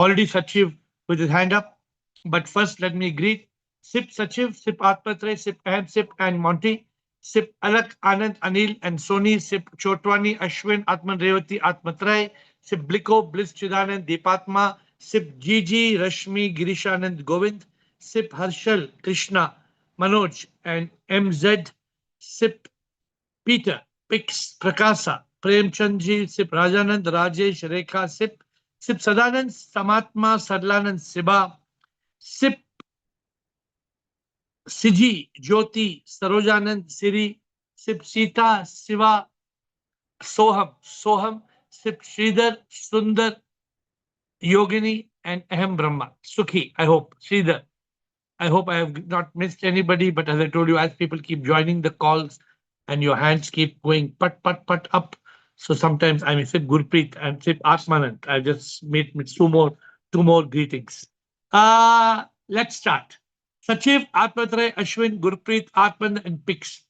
Already Sachiv with his hand up. But first, let me greet Sip Sachiv, Sip Atmatre, Sip and Monty, Sip Alak, Anand, Anil, and Sony, Sip Chotwani, Ashwin, Atman Revati, Atmatrai, Sip Bliko, Bliss Chidanand, Deepatma, Sip Gigi, Rashmi, Girishanand, Govind, Sip Harshal, Krishna, Manoj, and MZ, Sip Peter, Pix, Prakasa, Premchandji, Sip Rajanand, Rajesh, Rekha, Sip Sadanand, Samatma, Sadlanand, Siba, Sip Siji, Jyoti, Sarojanand, Siri, Sip Sita, Siva, Soham, Sip Sridhar, Sundar, Yogini, and Ahem Brahma. Sukhi, I hope. Sridhar. I hope I have not missed anybody, but as I told you, as people keep joining the calls and your hands keep going put up. So sometimes I may sip Gurpreet and sip Atmanand. I just made two more greetings. Let's start. Sachiv, Atmatray, Ashwin, Gurpreet, Atman, and Pix.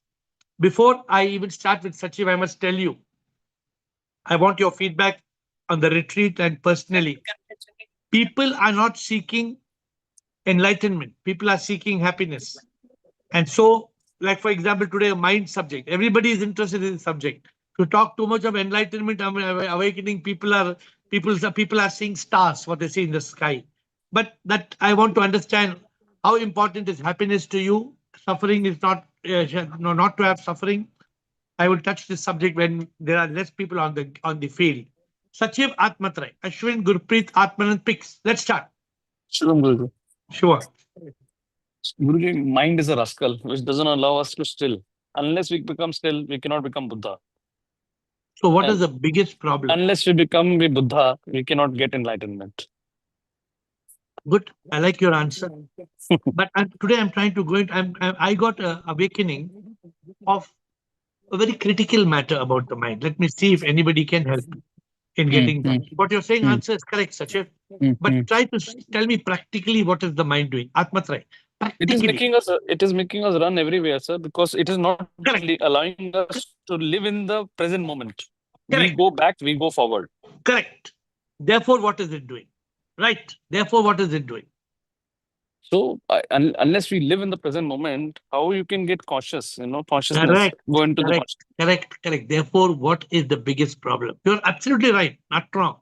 Before I even start with Sachiv, I must tell you, I want your feedback on the retreat and personally. People are not seeking enlightenment. People are seeking happiness. And so, like for example, today a mind subject. Everybody is interested in the subject. To talk too much of enlightenment, awakening, people are seeing stars, what they see in the sky. But that I want to understand how important is happiness to you. Suffering is not no, not to have suffering. I will touch this subject when there are less people on the field. Sachiv Atmatray, Ashwin Gurpreet Atmanand Pix. Let's start. Shalom, Guruji. Sure. Guruji, mind is a rascal which doesn't allow us to still. Unless we become still, we cannot become Buddha. So, what And is the biggest problem? unless we become the Buddha, we cannot get enlightenment. Good. I like your answer. But today I'm trying to go into. I got a awakening of a very critical matter about the mind. Let me see if anybody can help in Mm, getting that. mm, What you're saying, mm, answer is correct, Sachin. mm, But mm. try to tell me practically what is the mind doing. Atmatrai. Practically. It is making us run everywhere, sir, because it is not Correct. allowing us to live in the present moment. We Correct. go back, we go forward. Correct. Therefore, what is it doing? Right. Therefore, what is it doing? So unless we live in the present moment, how you can get cautious, consciousness, Correct. go into the Correct. Correct. Therefore, what is the biggest problem? You're absolutely right. Not wrong.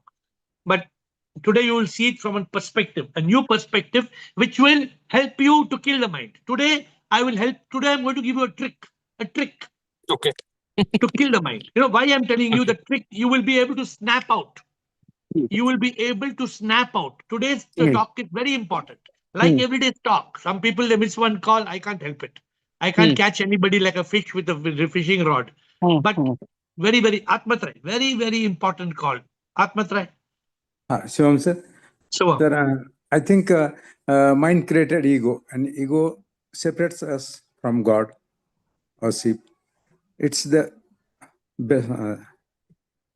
But today you will see it from a perspective, a new perspective, which will help you to kill the mind. Today, Today, I'm going to give you a trick Okay. to kill the mind. You know why I'm telling you the Okay. trick? You will be able to snap out. You will be able to snap out. Today's Mm, talk is very important. Like mm, everyday's talk, some people they miss one call. I can't help it. I can't mm, catch anybody like a fish with a fishing rod. But mm. very Atmatray, very important call. Atmatray. Shivam sir. So Sir, I think mind created ego, and ego separates us from God or sheep. It's the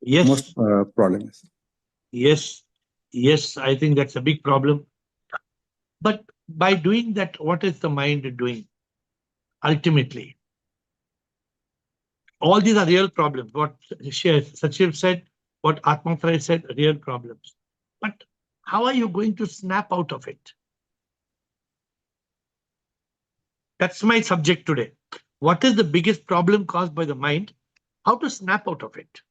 yes, most problem. yes, yes. I think that's a big problem. But by doing that, what is the mind doing? Ultimately, all these are real problems. What Sachiv said, what Atmatray said, real problems. But how are you going to snap out of it? That's my subject today. What is the biggest problem caused by the mind? How to snap out of it?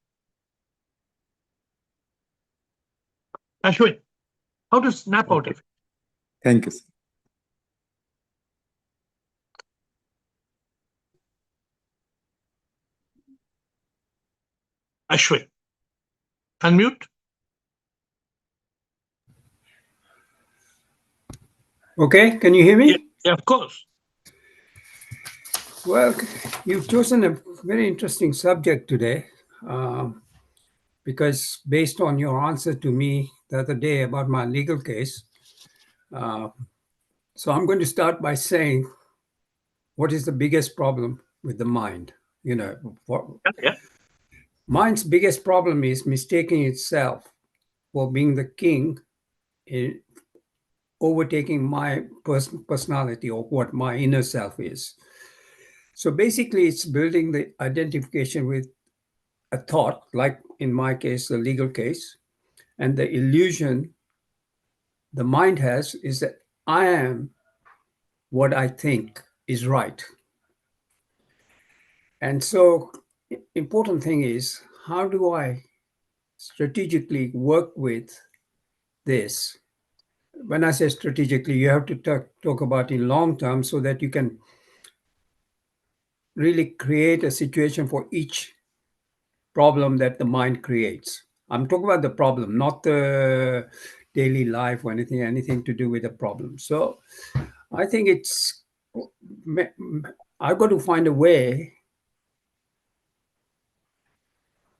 Ashwin, how to snap out Okay. of it? Thank you, sir. Ashwin, unmute. Okay, can you hear Yeah, me? yeah, of course. Well, you've chosen a very interesting subject today because, based on your answer to me the other day about my legal case, uh, so I'm going to start by saying what is the biggest problem with the mind? Yeah. Mind's biggest problem is mistaking itself for being the king in overtaking my personality or what my inner self is. So basically, it's building the identification with a thought, like in my case, the legal case, and the illusion the mind has is that I am what I think is right. And so, important thing is, how do I strategically work with this? When I say strategically, you have to talk about in long term so that you can really create a situation for each problem that the mind creates. I'm talking about the problem, not the daily life or anything to do with the problem. So I think I've got to find a way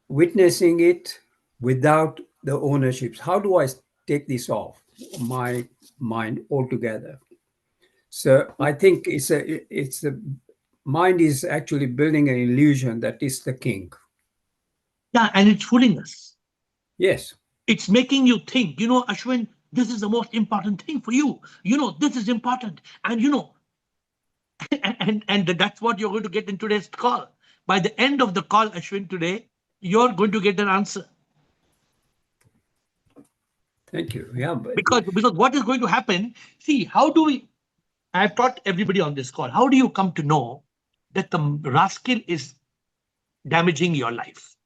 witnessing it without the ownerships. How do I take this off my mind altogether? So I think it's the mind is actually building an illusion that is the king. Yeah, and it's fooling us. Yes. It's making you think, Ashwin, this is the most important thing for you. This is important. And and that's what you're going to get in today's call. By the end of the call, Ashwin, today, you're going to get an answer. Thank you. Yeah, but Because what is going to happen? See, I've taught everybody on this call, how do you come to know that the rascal is damaging your life?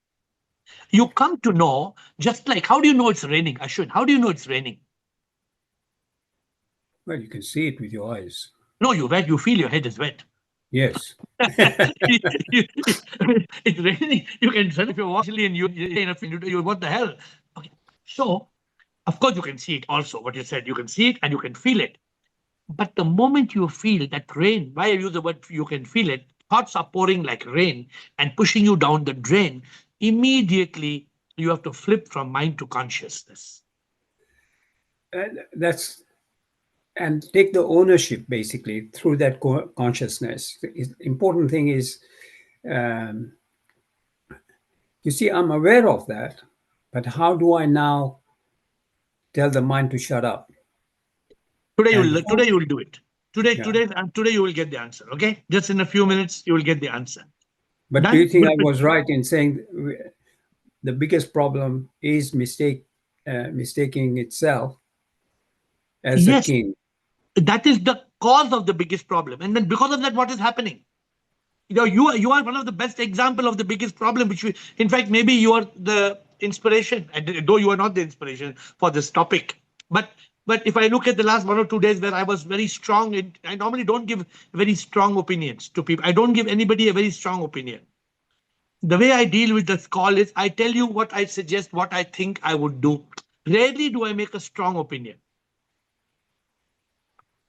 You come to know, just like, how do you know it's raining, Ashwin? How do you know it's raining? well, you can see it with your eyes. No, you feel your head is wet. Yes. It's raining. You can tell if you're watching and you what the hell? Okay. So, of course, you can see it also. What you said, you can see it and you can feel it. But the moment you feel that rain, why I use the word you can feel it, thoughts are pouring like rain and pushing you down the drain, immediately you have to flip from mind to consciousness. And take the ownership basically through that consciousness. The important thing is, you see, I'm aware of that, but how do I now tell the mind to shut up? Today you And will do it. Yeah. Today you will get the answer. Okay, just in a few minutes you will get the answer. But do you Done? think I was right in saying the biggest problem is mistaking itself as a Yes, king? that is the cause of the biggest problem. And then because of that, what is happening? You are one of the best example of the biggest problem, which in fact, maybe you are the inspiration, though you are not the inspiration for this topic. But if I look at the last 1 or 2 days where I was very strong, I normally don't give very strong opinions to people. I don't give anybody a very strong opinion. The way I deal with this call is I tell you what I suggest, what I think I would do. Rarely do I make a strong opinion.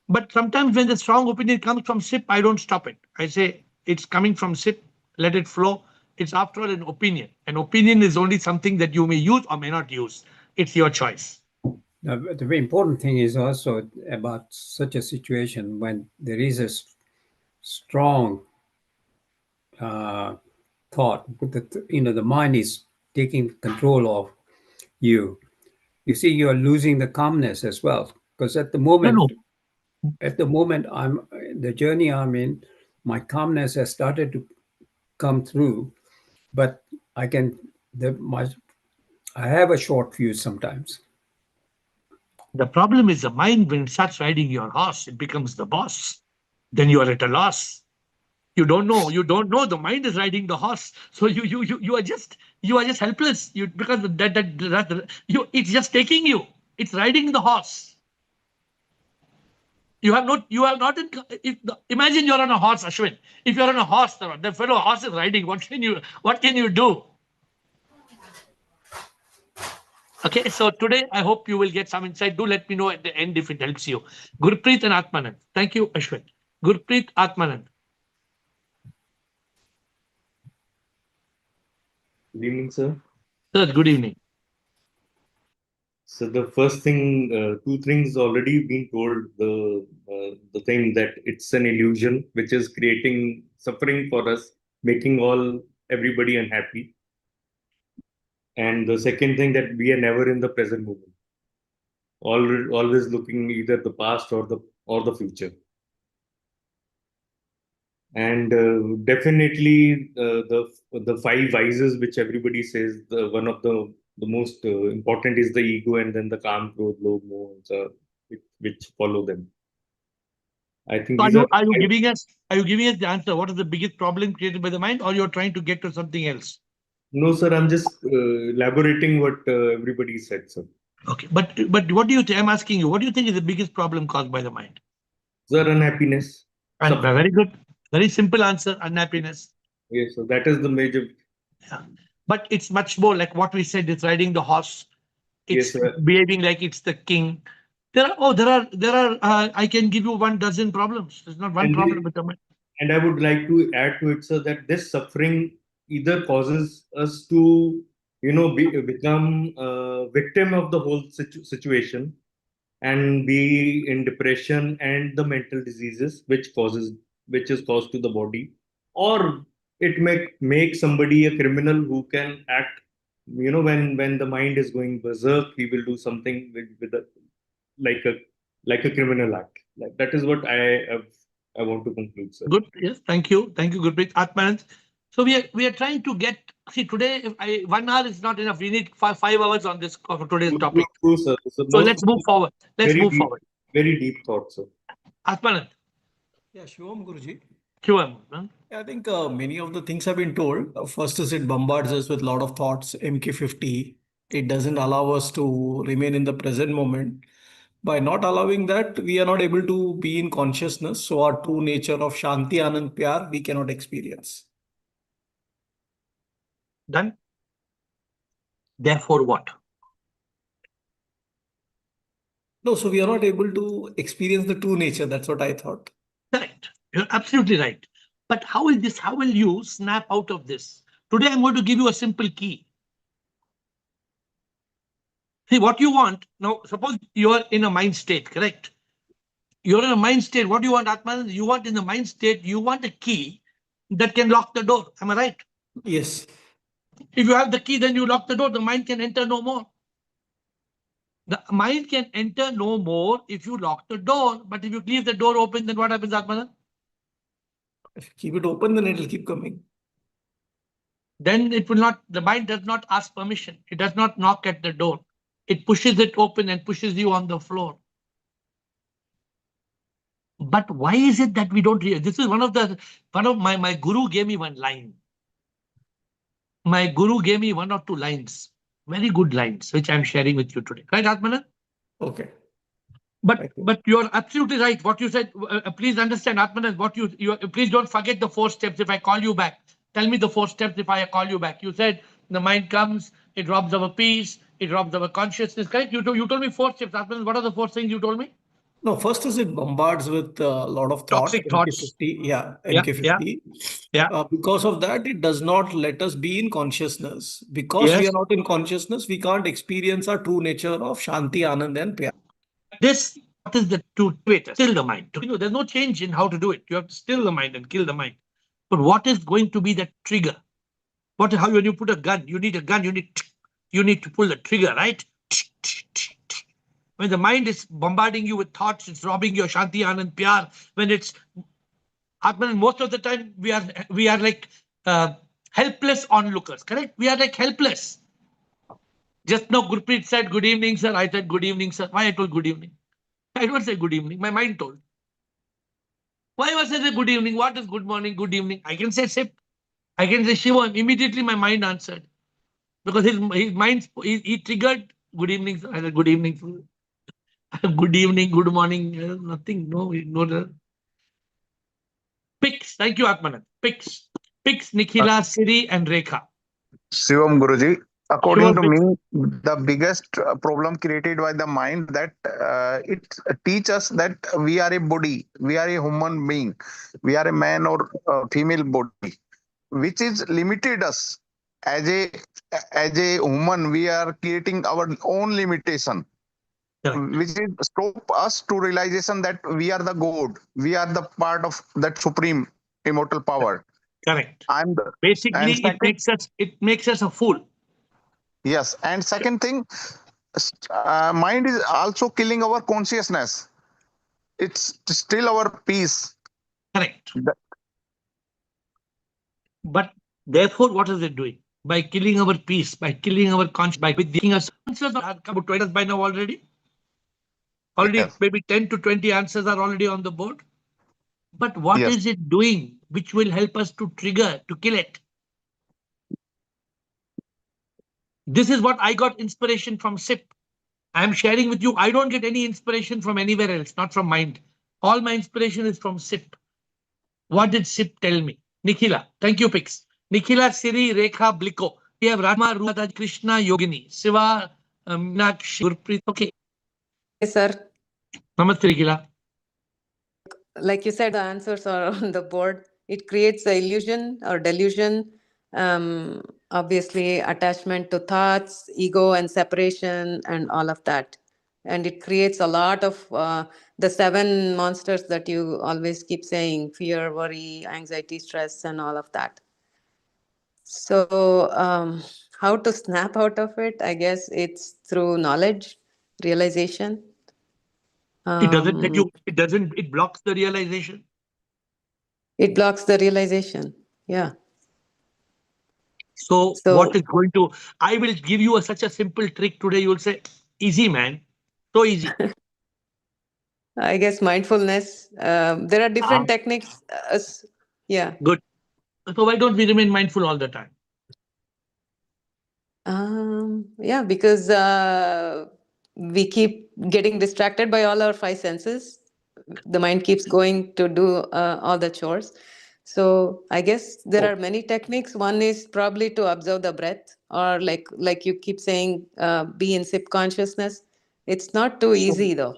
But sometimes when the strong opinion comes from SIP, I don't stop it. I say, it's coming from SIP, let it flow. It's after all an opinion. An opinion is only something that you may use or may not use. It's your choice. The very important thing is also about such a situation when there is a strong thought, the mind is taking control of you. You see, you are losing the calmness as well, because at the No, moment, no. I'm the journey I'm in, my calmness has started to come through, but I can I have a short fuse sometimes. The problem is the mind, when it starts riding your horse, it becomes the boss. Then you are at a loss. You don't know. The mind is riding the horse. So you are just helpless. Because it's just taking you. It's riding the horse. You have not imagine you're on a horse, Ashwin. If you're on a horse, the fellow horse is riding. What can you do? Okay, so today I hope you will get some insight. Do let me know at the end if it helps you. Gurpreet and Atmanand. Thank you, Ashwin. Gurpreet, Atmanand. Good evening, sir. Sir, good evening. So the first thing, two things already been told. The thing that it's an illusion which is creating suffering for us, making everybody unhappy. And the second thing that we are never in the present moment, always looking either the past or the future. And definitely the five vices which everybody says, one of the most important is the ego, and then the calm, growth, low, modes. which follow them. I think So these are are you giving us the answer? What is the biggest problem created by the mind, or you're trying to get to something else? no, sir. I'm just elaborating what everybody said, sir. Okay, but what do you think? I'm asking you, what do you think is the biggest problem caused by the mind? Sir, unhappiness. And very good, very simple answer: unhappiness. Yes, so that is the major. Yeah. But it's much more like what we said. It's riding the horse. Yes, It's sir. behaving like it's the king. There are. I can give you 1 dozen problems. There's not one And problem with the mind. And I would like to add to it, sir, that this suffering either causes us to, become a victim of the whole situation and be in depression and the mental diseases which is caused to the body, or it may make somebody a criminal who can act. When the mind is going berserk, he will do something with like a like a criminal act. Like that is what I want to conclude, sir. Good. Yes. Thank you. Thank you, Gurpreet. Atmanand. So we are trying to get. See, today, if 1 hour is not enough. We need 5 hours on this for today's topic. True, sir. So So let's move forward. Very deep thought, sir. Atmanand. Yeah, Shivam Guruji. QM. I think many of the things have been told. First is it bombards us with a lot of thoughts. MK50. It doesn't allow us to remain in the present moment. By not allowing that, we are not able to be in consciousness. So our true nature of Shanti, Anand, Pyar, we cannot experience. Done. Therefore, what? No, so we are not able to experience the true nature. That's what I thought. Correct. You're absolutely right. But how will you snap out of this? Today, I'm going to give you a simple key. See, what you want now, suppose you are in a mind state, correct? You're in a mind state. What do you want, Atman? You want in the mind state, you want a key that can lock the door. Am I right? Yes. If you have the key, then you lock the door. The mind can enter no more. The mind can enter no more if you lock the door. But if you leave the door open, then what happens, Atman? If you keep it open, then it will keep coming. Then it will not, the mind does not ask permission. It does not knock at the door. It pushes it open and pushes you on the floor. But why is it that we don't realize? This is one of my guru gave me one line. My guru gave me 1 or 2 lines, very good lines, which I'm sharing with you today. Right, Atmanan? Okay. But you're absolutely right. What you said, please understand, Atmanan, what you please don't forget the 4 steps. If I call you back, tell me the 4 steps if I call you back. You said the mind comes, it robs our peace, it robs our consciousness. Correct? You told me 4 steps, Atmanan. What are the 4 things you told me? No, first is it bombards with a lot of thoughts. Toxic thoughts. MK50, yeah, MK50. Yeah. Because of that, it does not let us be in consciousness. Because we Yes. are not in consciousness, we can't experience our true nature of Shanti, Anand, and Pyar. This, what is the true way to still the mind? There's no change in how to do it. You have to still the mind and kill the mind. But what is going to be the trigger? How when you put a gun, you need a gun, you need to pull the trigger, right? When the mind is bombarding you with thoughts, it's robbing your Shanti, Anand, Pyar. When it's Atman, most of the time we are like helpless onlookers, correct? We are like helpless. Just now Gurpreet said, good evening, sir. I said, good evening, sir. Why I told good evening? I don't say good evening. My mind told. Why was I say good evening? What is good morning, good evening? I can say sip. I can say Shiva. Immediately my mind answered. Because his mind, he triggered good evening, sir. I said, good evening, sir. Good evening, good morning, nothing, no. Picks, thank you, Atmanan. Picks, Nikhila, Siri, and Rekha. Shivam Guruji, according to Shivam, me, the biggest problem created by the mind that it teaches us that we are a body, we are a human being, we are a man or female body, which is limited us as a human. We are creating our own limitation, correct. which is stop us to realization that we are the God, we are the part of that supreme immortal power. Correct. And Basically, it makes us a fool. yes, and second thing, mind is also killing our consciousness. It's still our peace. Correct. But therefore, what is it doing? By killing our peace, by killing our conscience, by making us answers are about 20 by now already. Already Yes. maybe 10 to 20 answers are already on the board. But what Yes. is it doing which will help us to trigger, to kill it? This is what I got inspiration from SIP. I'm sharing with you. I don't get any inspiration from anywhere else, not from mind. All my inspiration is from SIP. What did SIP tell me? Nikhila, thank you, Pix. Nikhila, Siri, Rekha, Bliko. We have Rama, Ruta, Krishna, Yogini, Siva, Meenakshi, Gurpreet. Okay. Yes, sir. Namaste, Nikhila. Like you said, the answers are on the board. It creates the illusion or delusion. Obviously, attachment to thoughts, ego, and separation, and all of that. And it creates a lot of the 7 monsters that you always keep saying: fear, worry, anxiety, stress, and all of that. So, how to snap out of it? I guess it's through knowledge, realization. It doesn't let Um, you, it blocks the realization. it blocks the realization. Yeah. So what So is going to, I will give you such a simple trick today. You will say, easy, man. So easy. I guess mindfulness. There are Ah, different techniques. Yeah. good. So why don't we remain mindful all the time? Yeah, because we keep getting distracted by all our 5 senses. The mind keeps going to do all the chores. So I guess there Oh. are many techniques. One is probably to observe the breath, or like you keep saying, be in SIP consciousness. It's not too easy though.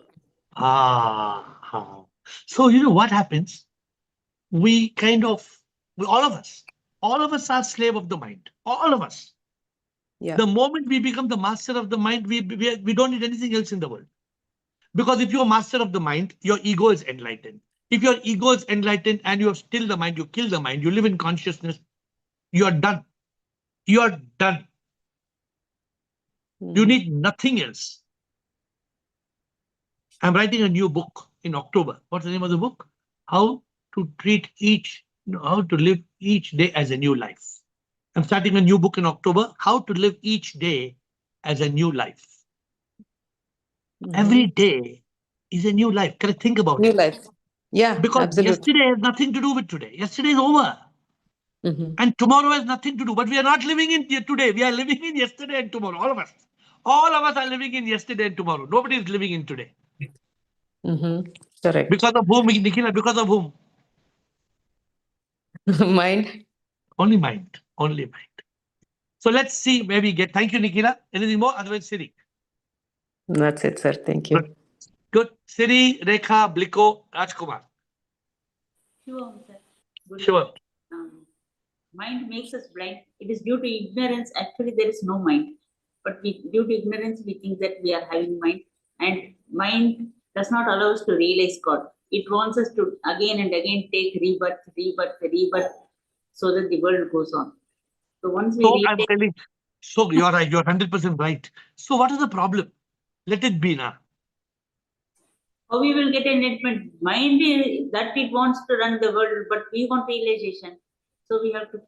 Ah. So you know what happens? We kind of, all of us are slave of the mind. All of us. Yeah. The moment we become the master of the mind, we don't need anything else in the world. Because if you're master of the mind, your ego is enlightened. If your ego is enlightened and you have still the mind, you kill the mind, you live in consciousness, you are done. You are done. You Mhm. need nothing else. I'm writing a new book in October. What's the name of the book? How to treat how to live each day as a new life. I'm starting a new book in October, how to live each day as a new life. Every day is a new life. Can I think about New it? life. Yeah, Because absolutely. yesterday has nothing to do with today. Yesterday is over. Mhm. And tomorrow has nothing to do. But we are not living in today. We are living in yesterday and tomorrow. All of us. All of us are living in yesterday and tomorrow. Nobody is living in today. Correct. Because of whom, Nikhila? Because of whom? Mind. Only mind. Only mind. So let's see where we get. Thank you, Nikhila. Anything more? Otherwise, Siri. That's it, sir. Thank you. Good. Good. Siri, Rekha, Bliko, Rajkumar. Sure, sir. Good. Sure. Mind makes us blind. It is due to ignorance. Actually, there is no mind. But due to ignorance, we think that we are having mind. And mind does not allow us to realize God. It wants us to again and again take rebirth, so that the world goes on. So once we So I'm realize, telling. So you're right. You're 100% right. So what is the problem? Let it be now. how we will get enlightenment? Mind is that it wants to run the world, but we want realization. So we have to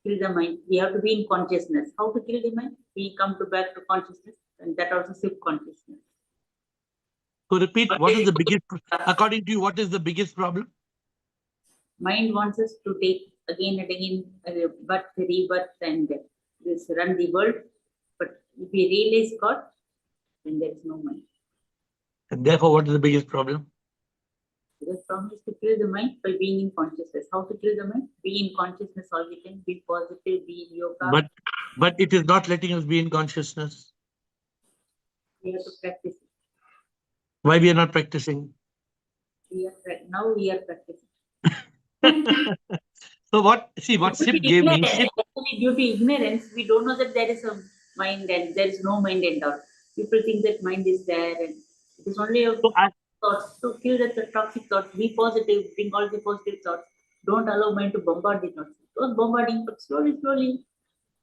kill the mind. We have to be in consciousness. How to kill the mind? We come to back to consciousness, and that also subconsciousness. So repeat. What is the biggest? According to you, what is the biggest problem? Mind wants us to take again and again birth, rebirth, and this run the world. But if we realize God, then there is no mind. And therefore, what is the biggest problem? The problem is to kill the mind by being in consciousness. How to kill the mind? Be in consciousness all the time. Be positive. Be in yoga. But it is not letting us be in consciousness. We have to practice. Why we are not practicing? Now we are practicing. So what? See what SIP gave me. SIP. Actually, due to ignorance, we don't know that there is a mind and there is no mind and all. People think that mind is there, and it is only a So thoughts to kill the toxic thoughts. Be positive. Bring all the positive thoughts. Don't allow mind to bombard the thoughts. Don't bombarding, but slowly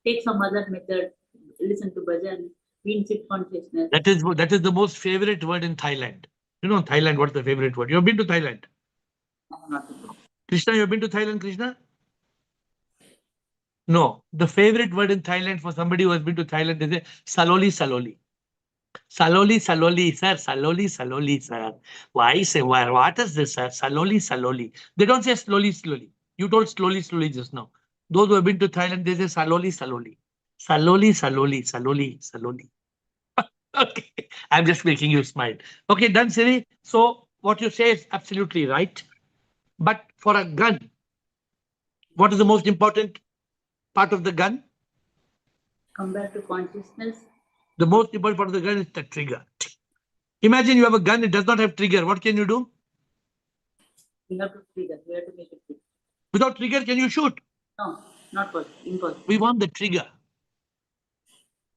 take some other method. Listen to bhajan. Be in sit consciousness. that is the most favorite word in Thailand. You know Thailand. What's the favorite word? You have been to Thailand. Krishna, you have been to Thailand, Krishna? No. The favorite word in Thailand for somebody who has been to Thailand is saloli saloli. Slowly, slowly, sir. Slowly, slowly, sir. Why say why? What is this, sir? Slowly, slowly. They don't say slowly, slowly. You told slowly, slowly just now. Those who have been to Thailand, they say slowly, slowly. Slowly, slowly, slowly, slowly. Okay, I'm just making you smile. Okay, done, Siri. So what you say is absolutely right. But for a gun, what is the most important part of the gun? Come back to consciousness. The most important part of the gun is the trigger. Imagine you have a gun, it does not have trigger. What can you do? We have to trigger. We have to make it trigger. Without trigger, can you shoot? No, not possible. Impossible. We want the trigger.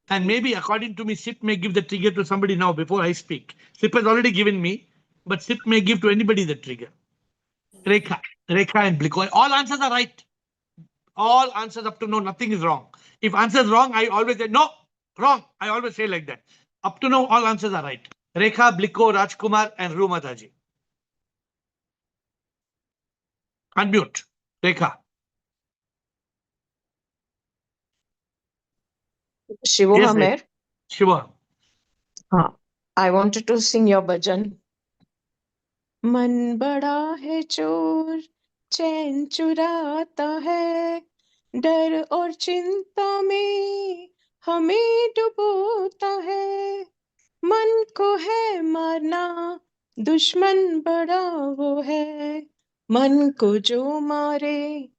And maybe, according to me, SIP may give the trigger to somebody now before I speak. SIP has already given me, but SIP may give to anybody the trigger. Rekha and Bliko. All answers are right. All answers up to now, nothing is wrong. If answer is wrong, I always say, no, wrong. I always say like that. Up to now, all answers are right. Rekha, Bliko, Rajkumar, and Rumataji. Unmute. Rekha. Shivo Yes, Hamer. Shiva. I wanted to sing your bhajan. मन बड़ा है चोर चैन चुराता है डर और चिंता में हमें डुबोता है मन को है मारना दुश्मन बड़ा वो है मन को जो मारे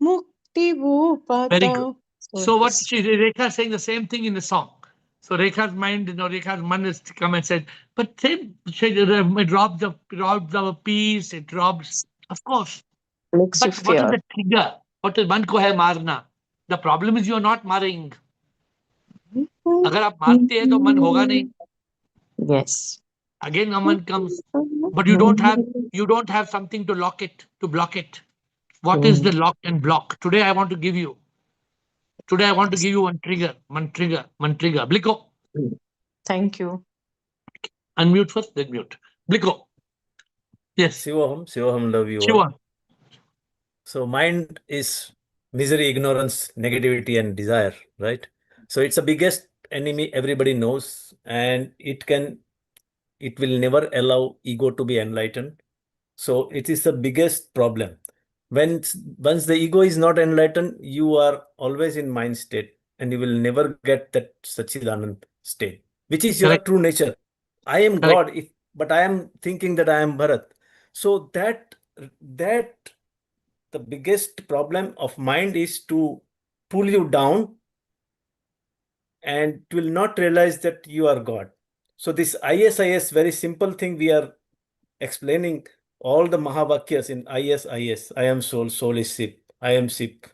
मुक्ति वो Very पाता. good. So what Rekha is saying the same thing in the song. So Rekha's mind, Rekha's man has come and said, but same, it robs our peace, it robs, of course. Makes you But what is fear. the trigger? What is man ko hai marna? The problem is you are not marring. अगर आप मारते हैं तो मन होगा नहीं. Yes. Again, a man comes, but you don't have something to lock it, to block it. What is the lock and block? Today I want to give you one trigger, one trigger. Bliko. Thank you. Unmute first, then mute. Bliko. Yes. Shivoham, love you all. Shiva. So mind is misery, ignorance, negativity, and desire, right? So it's the biggest enemy everybody knows, and it will never allow ego to be enlightened. So it is the biggest problem. Once the ego is not enlightened, you are always in mind state, and you will never get that Sachidanand state, which is your Correct. true nature. I am Correct. God, but I am thinking that I am Bharat. So that the biggest problem of mind is to pull you down, and will not realize that you are God. So this IS, very simple thing we are explaining all the Mahavakyas in IS. I am soul, soul is SIP, I am SIP,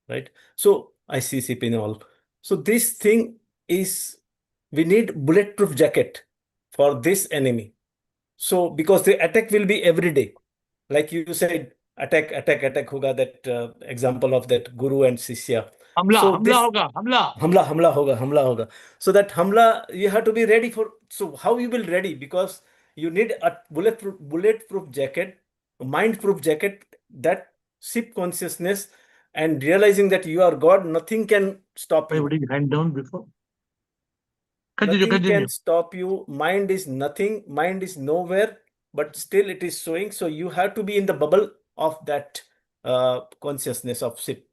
right? So I see SIP in all. So this thing is, we need bulletproof jacket for this enemy. So because the attack will be every day. Like you said, attack hoga, that example of that Guru and Sishya. Hamla hoga. So that hamla, you have to be ready for. So how you will ready? Because you need a bulletproof jacket, mind-proof jacket, that SIP consciousness, and realizing that you are God, nothing can stop Why you. would you hand down before? Nothing Continue. can stop you. Mind is nothing. Mind is nowhere, but still it is showing. So you have to be in the bubble of that consciousness of SIP,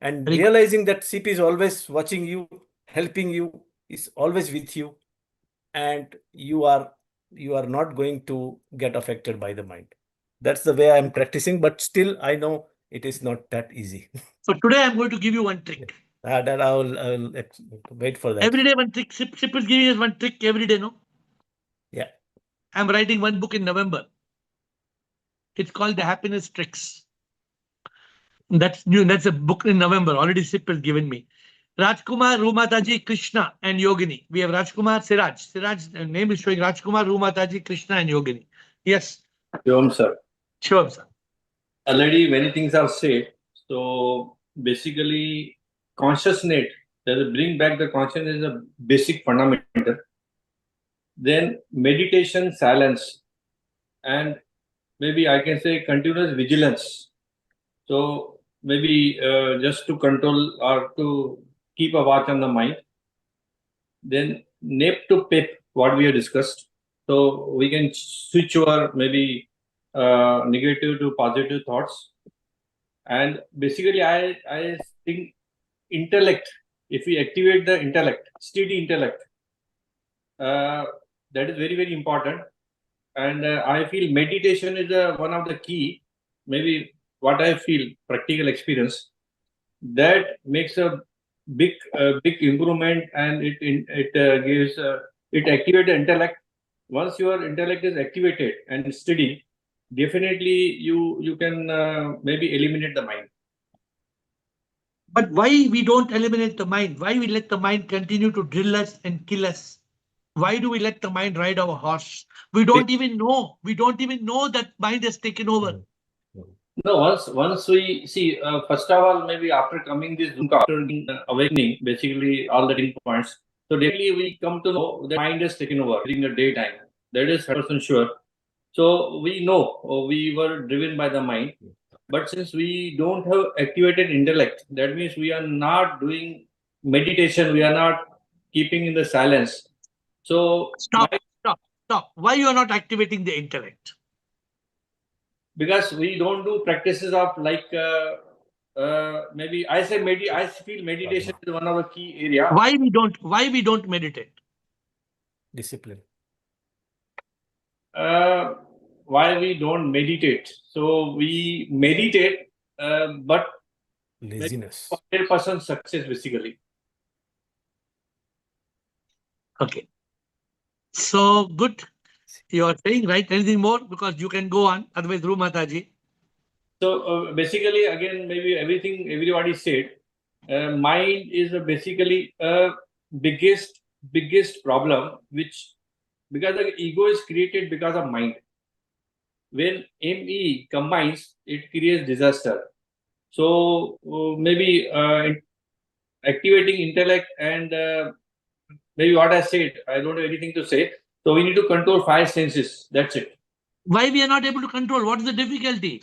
and Very good. realizing that SIP is always watching you, helping you, is always with you, and you are not going to get affected by the mind. That's the way I'm practicing, but still I know it is not that easy. So today I'm going to give you one trick. That I will wait for that. Every day one trick. SIP is giving us one trick every day, no? Yeah. I'm writing one book in November. It's called The Happiness Tricks. That's new. That's a book in November. Already SIP has given me. Rajkumar, Rumataji, Krishna, and Yogini. We have Rajkumar, Siraj. Siraj's name is showing Rajkumar, Rumataji, Krishna, and Yogini. Yes. Shivam sir. Sure, sir. Already many things are said. So basically, consciousness, that bring back the consciousness is a basic fundamental. Then meditation, silence, and maybe I can say continuous vigilance. So maybe just to control or to keep a watch on the mind. Then nap to pep, what we have discussed. So we can switch over maybe negative to positive thoughts. And basically, I think intellect, if we activate the intellect, steady intellect, that is very, very important. And I feel meditation is one of the key, maybe what I feel, practical experience, that makes a big improvement, and it gives it activates the intellect. Once your intellect is activated and steady, definitely you can maybe eliminate the mind. But why we don't eliminate the mind? Why we let the mind continue to drill us and kill us? Why do we let the mind ride our horse? We don't even know. We don't even know that mind has taken over. No, once we see, first of all, maybe after coming this Zoom call, after awakening, basically all the 10 points. So daily we come to know the mind has taken over during the daytime. That is 100% sure. So we know we were driven by the mind. But since we don't have activated intellect, that means we are not doing meditation. We are not keeping in the silence. So Stop. Why you are not activating the intellect? Because we don't do practices of like maybe I feel meditation is one of the key area. Why we don't meditate? Discipline. Why we don't meditate? So we meditate, but Laziness. 100% success basically. Okay. So good. You are saying right. Anything more? Because you can go on. Otherwise, Dhruv Mataji. So basically, again, maybe everything everybody said. Mind is basically a biggest problem, which because the ego is created because of mind. When ME combines, it creates disaster. So maybe activating intellect and maybe what I said, I don't have anything to say. So we need to control 5 senses. That's it. Why we are not able to control? What is the difficulty?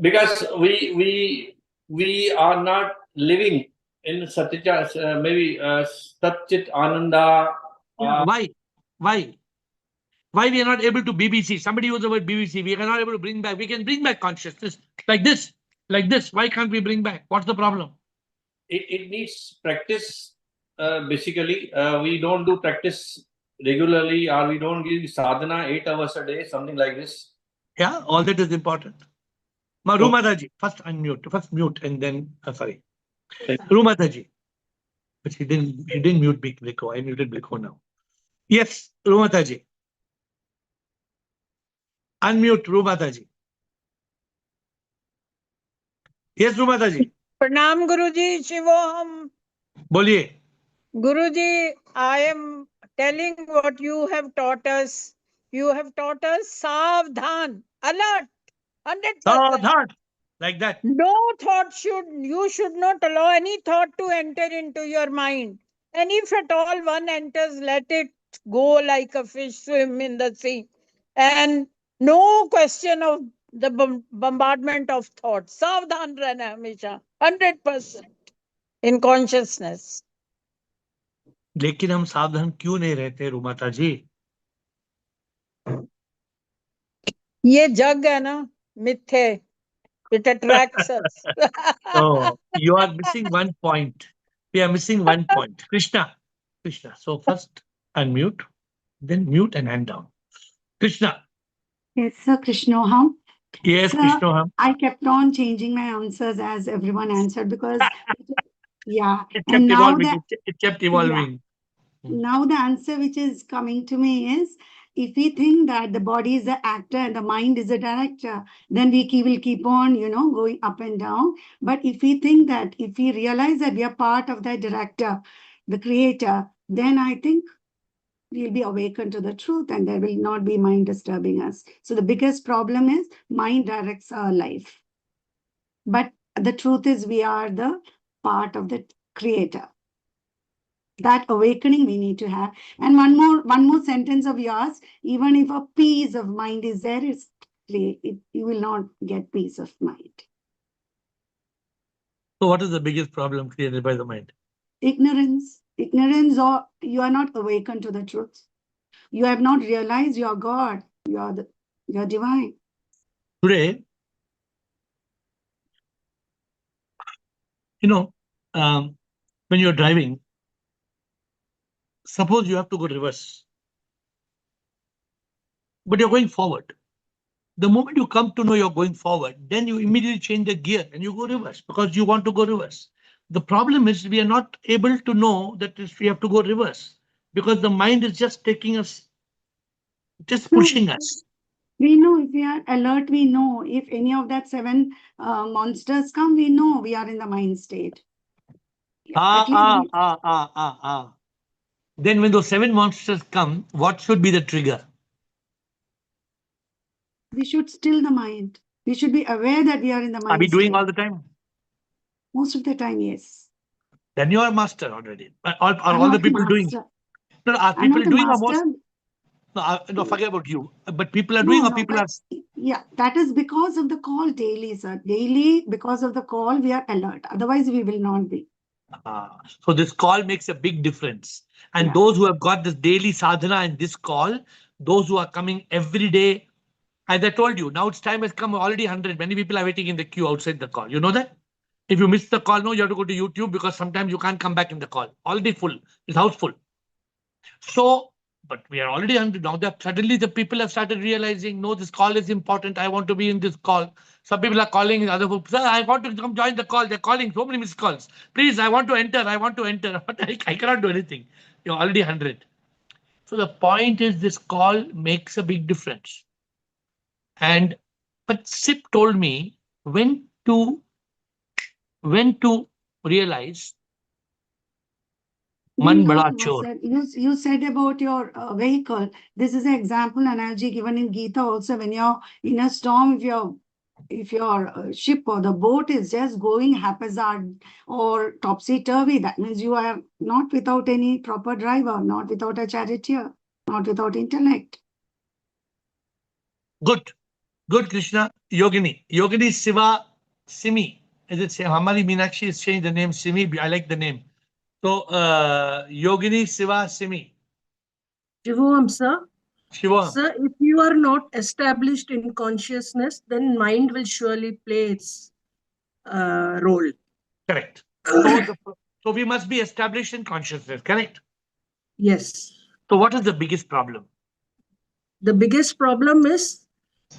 Because we are not living in Satchit, maybe Satchit Ananda. Why? Why we are not able to BBC? Somebody used the word BBC. We are not able to bring back. We can bring back consciousness like this. Why can't we bring back? What's the problem? It needs practice. Basically, we don't do practice regularly, or we don't give sadhana 8 hours a day, something like this. Yeah, all that is important. Rumataji, first unmute, first mute, and then sorry, Rumataji. But he didn't mute Bliko. I muted Bliko now. Yes, Rumataji. Unmute Rumataji. Yes, Rumataji. Pranam Guruji, Shivoham. Boliye. Guruji, I am telling what you have taught us. You have taught us Savdhan, alert, 100%. Savdhan, like that. No thought you should not allow any thought to enter into your mind. And if at all one enters, let it go like a fish swim in the sea. And no question of the bombardment of thoughts. Savdhan rehna hamesha, 100% in consciousness. लेकिन हम सावधान क्यों नहीं रहते रुमाता जी? ये जग है ना मिथ्ये. It attracts us. Oh, you are missing one point. We are missing one point. Krishna. So first unmute, then mute and hand down. Krishna. Yes, sir, Krishnoham. Yes, Sir, Krishnoham. I kept on changing my answers as everyone answered because, yeah. It kept And now evolving. It kept evolving. now the answer which is coming to me is, if we think that the body is the actor and the mind is the director, then will keep on, going up and down. But if we think that, if we realize that we are part of that director, the creator, then I think we'll be awakened to the truth and there will not be mind disturbing us. So the biggest problem is mind directs our life. But the truth is we are the part of the creator. That awakening we need to have. And one more sentence of yours, even if a peace of mind is there, you will not get peace of mind. So what is the biggest problem created by the mind? Ignorance. ignorance, or you are not awakened to the truth. You have not realized you are God. You are divine. Today, when you're driving, suppose you have to go reverse, but you're going forward. The moment you come to know you're going forward, then you immediately change the gear and you go reverse because you want to go reverse. The problem is we are not able to know that we have to go reverse because the mind is just taking us, just pushing us. We know if we are alert, we know if any of that 7 monsters come, we know we are in the mind state. Then when those 7 monsters come, what should be the trigger? We should still the mind. We should be aware that we are in the mind. Are we doing state. all the time? Most of the time, yes. Then you are a master already. Are I'm all the not a people doing? master. No, are I'm people not a doing or most? master. No, forget about you. But people are doing or people are. Yeah, that is because of the call daily, sir. Daily, because of the call, we are alert. Otherwise, we will not be. So this call makes a big difference. And Yeah. those who have got this daily sadhana and this call, those who are coming every day, as I told you, now its time has come, already 100. Many people are waiting in the queue outside the call. You know that? If you miss the call, no, you have to go to YouTube because sometimes you can't come back in the call. Already full. It's house full. So, but we are already 100 now. That suddenly the people have started realizing, no, this call is important. I want to be in this call. Some people are calling other people. Sir, I want to come join the call. They're calling so many missed calls. Please, I want to enter. I want to enter. But I cannot do anything. You're already 100. So the point is this call makes a big difference. But Sip told me when to realize man bada chor. You said about your vehicle. This is an example analogy given in Gita also. When you're in a storm, if your ship or the boat is just going haphazard or topsy-turvy, that means you are not without any proper driver, not without a charioteer, not without intellect. Good, Krishna. Yogini Siva Simi. Is it Hamari Meenakshi has changed the name Simi? I like the name. So Yogini Siva Simi. Shivam, sir. Shivam. Sir, if you are not established in consciousness, then mind will surely play its role. Correct. So we must be established in consciousness, correct? Yes. So what is the biggest problem? The biggest problem is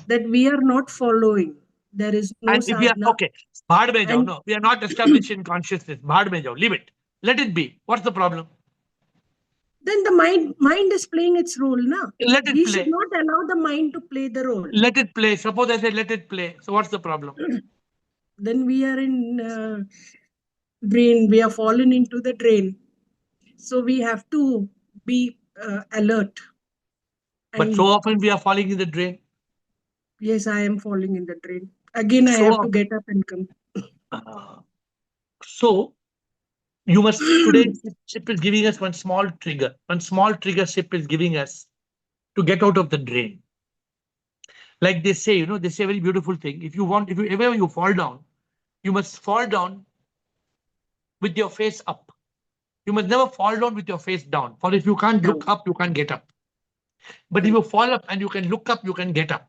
that we are not following. There is no and if we are sadhana. okay, bhaad mein jao, no, we are not established in consciousness. Bhaad mein jao, leave it. Let it be. What's the problem? Then the mind is playing its role, na? Let it We play. should not allow the mind to play the role. Let it play. Suppose I say let it play. So what's the problem? Then we are in drain. We are fallen into the drain. So we have to be alert. But so often we are falling in the drain. Yes, I am falling in the drain. Again, I have to get up and come. So you must today SIP is giving us one small trigger. One small trigger SIP is giving us to get out of the drain. Like they say, they say a very beautiful thing. If you ever you fall down, you must fall down with your face up. You must never fall down with your face down. For if you can't look up, you can't get up. But if you fall up and you can look up, you can get up.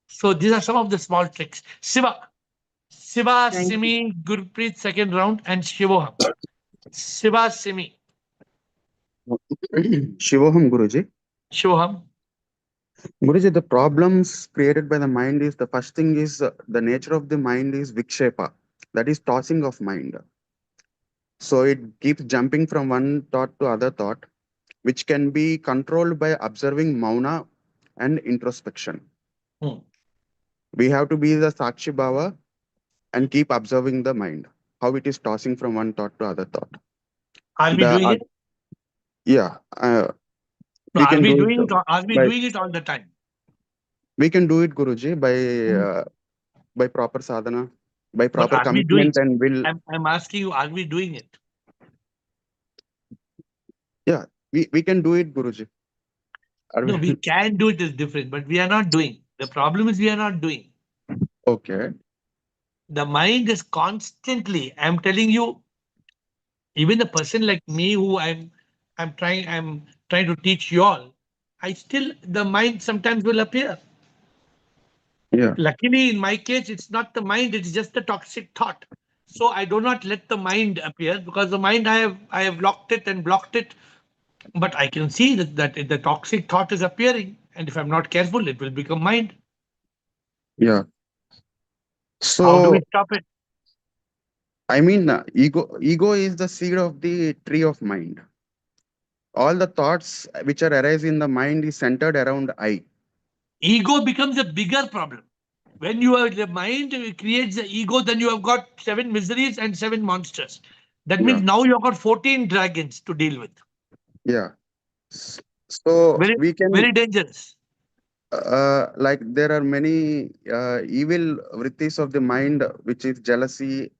So these are some of the small tricks. Siva, Simi, Gurpreet, second round, and Shivoham. Siva, Simi. Shivoham, Guruji. Shivoham. Guruji, the problems created by the mind is, the first thing is the nature of the mind is vikshepa, that is tossing of mind. So it keeps jumping from one thought to other thought, which can be controlled by observing mauna and introspection. We have to be the Sakshi Bhava and keep observing the mind, how it is tossing from one thought to other thought. Are we doing it? Yeah. Are we doing it all the time? We can do it, Guruji, by proper sadhana, by proper But are we doing commitment and will. I'm asking you, are we doing it? Yeah, we can do it, Guruji. No, we can do it is different, but we are not doing. The problem is we are not doing. Okay. The mind is constantly, I'm telling you, Even a person like me, who I'm trying to teach you all, I still, the mind sometimes will appear. Yeah. Luckily, in my case, it's not the mind, it's just the toxic thought. So I do not let the mind appear, because the mind, I have locked it and blocked it. But I can see that the toxic thought is appearing, and if I'm not careful, it will become mind. Yeah. How do we So stop it? I mean, ego is the seed of the tree of mind. All the thoughts which are arise in the mind is centered around I. Ego becomes a bigger problem. When you are, the mind creates the ego, then you have got 7 miseries and 7 monsters. That means Yeah. now you've got 14 dragons to deal with. Yeah. So Very, we can, very dangerous. like, there are many evil vrittis of the mind, which is jealousy,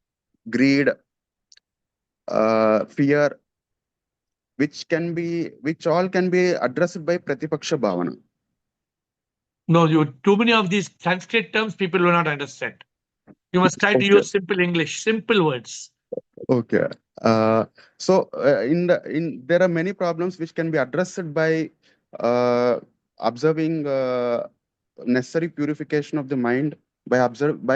greed, fear, which all can be addressed by Pratipaksha Bhavana. No, too many of these Sanskrit terms people will not understand. You must try to Okay. use simple English, simple words. Okay. So there are many problems which can be addressed by observing necessary purification of the mind by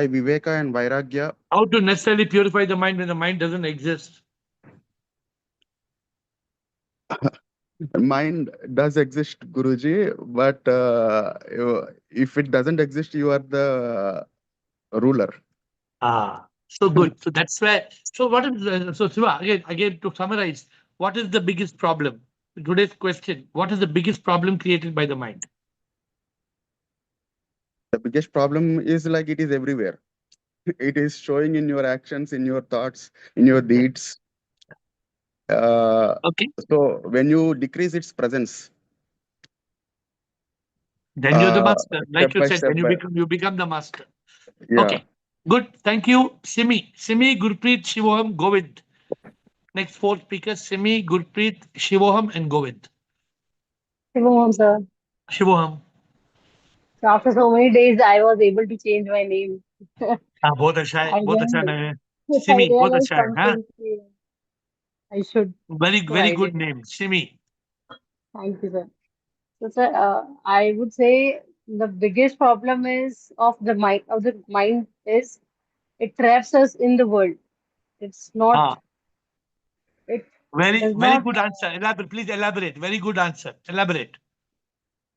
viveka and vairagya. How to necessarily purify the mind when the mind doesn't exist? Mind does exist, Guruji, but if it doesn't exist, you are the ruler. So good. So that's where. So what is so Siva, again to summarize, what is the biggest problem? Today's question: what is the biggest problem created by the mind? The biggest problem is like it is everywhere. It is showing in your actions, in your thoughts, in your deeds. Okay. So when you decrease its presence, Then you're the master, like step you by said. step Then by, you become the master. yeah. Okay. Good. Thank you, Simi, Gurpreet, Shivoham, Govind. Next 4 speakers: Simi, Gurpreet, Shivoham, and Govind. Shubham, sir. Shivoham. So after so many days, I was able to change my name. बहुत अच्छा है, I बहुत अच्छा realized, नाम है. I Simi, बहुत realized अच्छा है, हाँ? something. I should Very write good it. name, Simi. Thank you, sir. So, sir, I would say the biggest problem is of the mind is it traps us in the world. It's not. Ah, It very does very not. good answer. Elaborate, please elaborate. Very good answer. Elaborate.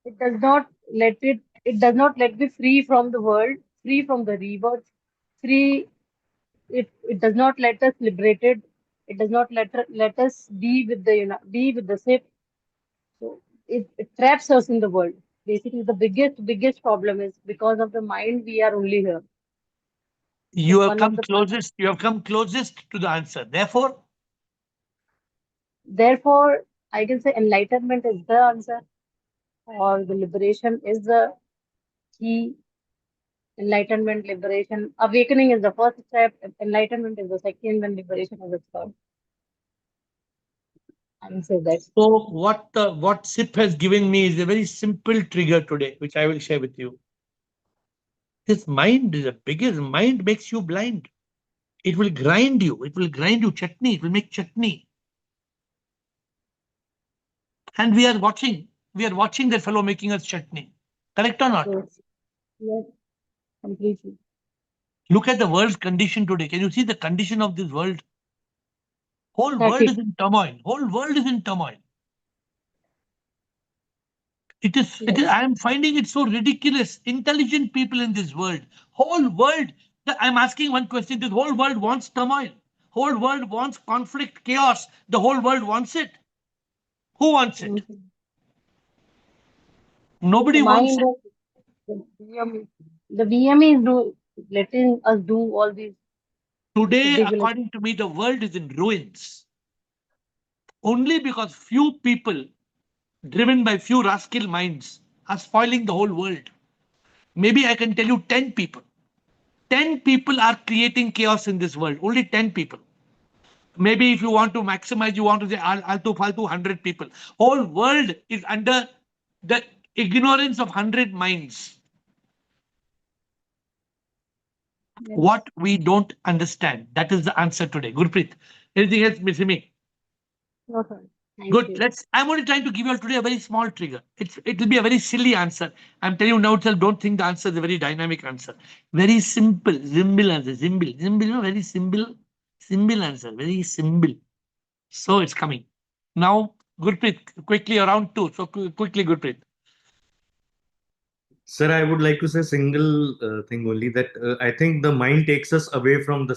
It does not let it. It does not let me free from the world, free from the rebirth, free. It does not let us liberated. It does not let us be with the be with the ship. So it traps us in the world. Basically, the biggest problem is because of the mind we are only here. You It's have one of come the closest. You have come closest to the answer. therefore I can say enlightenment is the answer, or the liberation is the key. Enlightenment, liberation, awakening is the first step. Enlightenment is the second, and liberation is the third. I will say that. So what SIP has given me is a very simple trigger today, which I will share with you. This mind is the biggest. Mind makes you blind. It will grind you. It will grind you chutney. It will make chutney. And we are watching. We are watching that fellow making us chutney. Correct or not? Yes, yes, completely. Look at the world's condition today. Can you see the condition of this world? Whole world Static. is in turmoil. Whole world is in turmoil. Yes. I am finding it so ridiculous. Intelligent people in this world, whole world. I'm asking one question. This whole world wants turmoil. Whole world wants conflict, chaos. The whole world wants it. Who wants it? The Nobody wants mind it. of the BME. The BME is letting us do all these Today, ridiculous. according to me, the world is in ruins. Only because few people, driven by few rascal minds, are spoiling the whole world. Maybe I can tell you 10 people. 10 people are creating chaos in this world. Only 10 people. Maybe if you want to maximize, you want to say altu faltu 100 people. Whole world is under the ignorance of 100 minds. Yes. What we don't understand. That is the answer today. Gurpreet, anything else, Miss Simi? No, sir. Thank Good. you. I'm only trying to give you all today a very small trigger. It will be a very silly answer. I'm telling you now itself, don't think the answer is a very dynamic answer. Very simple answer. Simple, very simple answer. Very simple. So it's coming. Now, Gurpreet, quickly around two. So quickly, Gurpreet. Sir, I would like to say single thing only, that I think the mind takes us away from the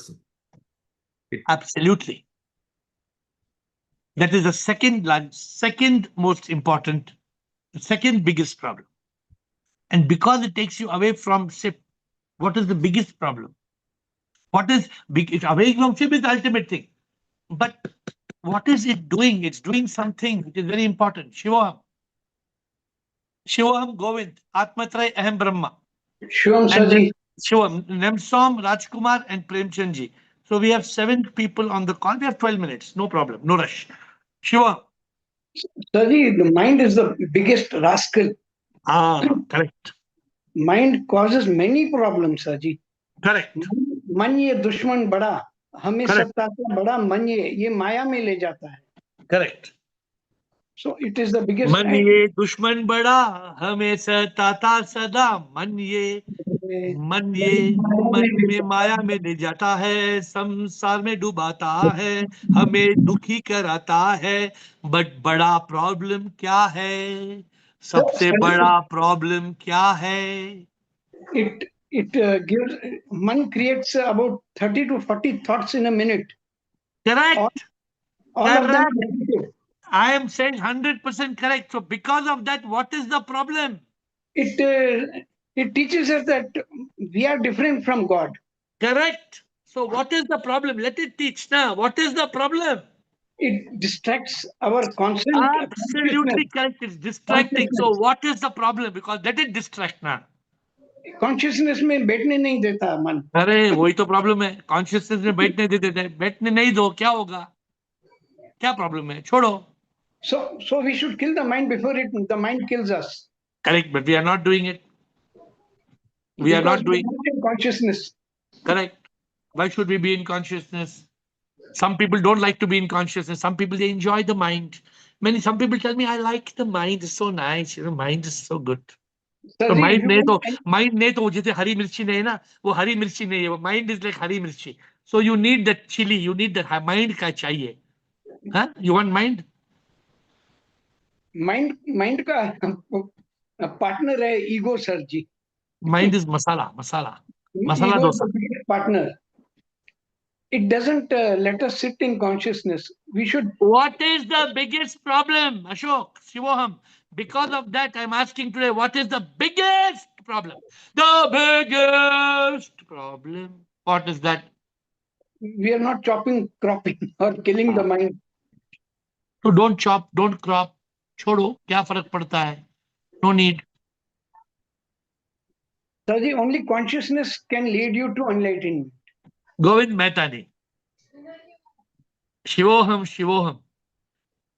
Absolutely. That is the second most important, the second biggest problem. And because it takes you away from SIP, what is the biggest problem? What is big? It's away from SIP is the ultimate thing. But what is it doing? It's doing something which is very important. Shivam, Govind, Atmatray, Ahem Brahma. Shivam And then Saji. Shivam, Nemsom, Rajkumar, and Premchandji. So we have 7 people on the call. We have 12 minutes. No problem. No rush. Shivam. Saji, the mind is the biggest rascal. Correct. Mind causes many problems, Saji. Correct. मन ये दुश्मन बड़ा, हमें Correct. सताता बड़ा मन ये माया में ले जाता है. Correct. So it is the biggest. मन ये दुश्मन बड़ा हमें सताता सदा मन ये मन में माया में ले जाता है, संसार में डुबाता है, हमें दुखी कराता है. बट बड़ा प्रॉब्लम क्या है? सबसे बड़ा प्रॉब्लम क्या है? It gives, man creates about 30 to 40 thoughts in a minute. Correct. All of them negative. I am saying 100% correct. So because of that, what is the problem? It teaches us that we are different from God. Correct. So what is the problem? Let it teach now. What is the problem? It distracts our Absolutely correct. It's distracting. So what is the problem? Because let it distract now. Consciousness में बैठने नहीं देता मन. अरे वही तो problem है. Consciousness में बैठने देते, बैठने नहीं दो, क्या होगा? क्या प्रॉब्लम है? छोड़ो. So we should kill the mind before the mind kills us. Correct, but we are not doing it. We are not doing consciousness. Correct. Why should we be in consciousness? Some people don't like to be in consciousness. Some people, they enjoy the mind. Some people tell me, I like the mind. It's so nice. Mind is so good. तो mind नहीं तो जैसे हरी मिर्ची नहीं है ना, वो हरी मिर्ची नहीं है, वो mind is like hari mirchi. So you need that chilli, you need that mind का चाहिए. हाँ, यू वांट माइंड. माइंड का पार्टनर है ego, sir ji. Mind is masala dosa. Partner. It doesn't let us sit in consciousness. We should. What is the biggest problem, Ashok, Shivoham? Because of that, I'm asking today, what is the biggest problem? The biggest problem. What is that? We are not cropping or killing the mind. So don't chop, don't crop. छोड़ो, क्या फर्क पड़ता है? No need. Saji, only consciousness can lead you to enlightenment. Govind Mehtani. Shivoham.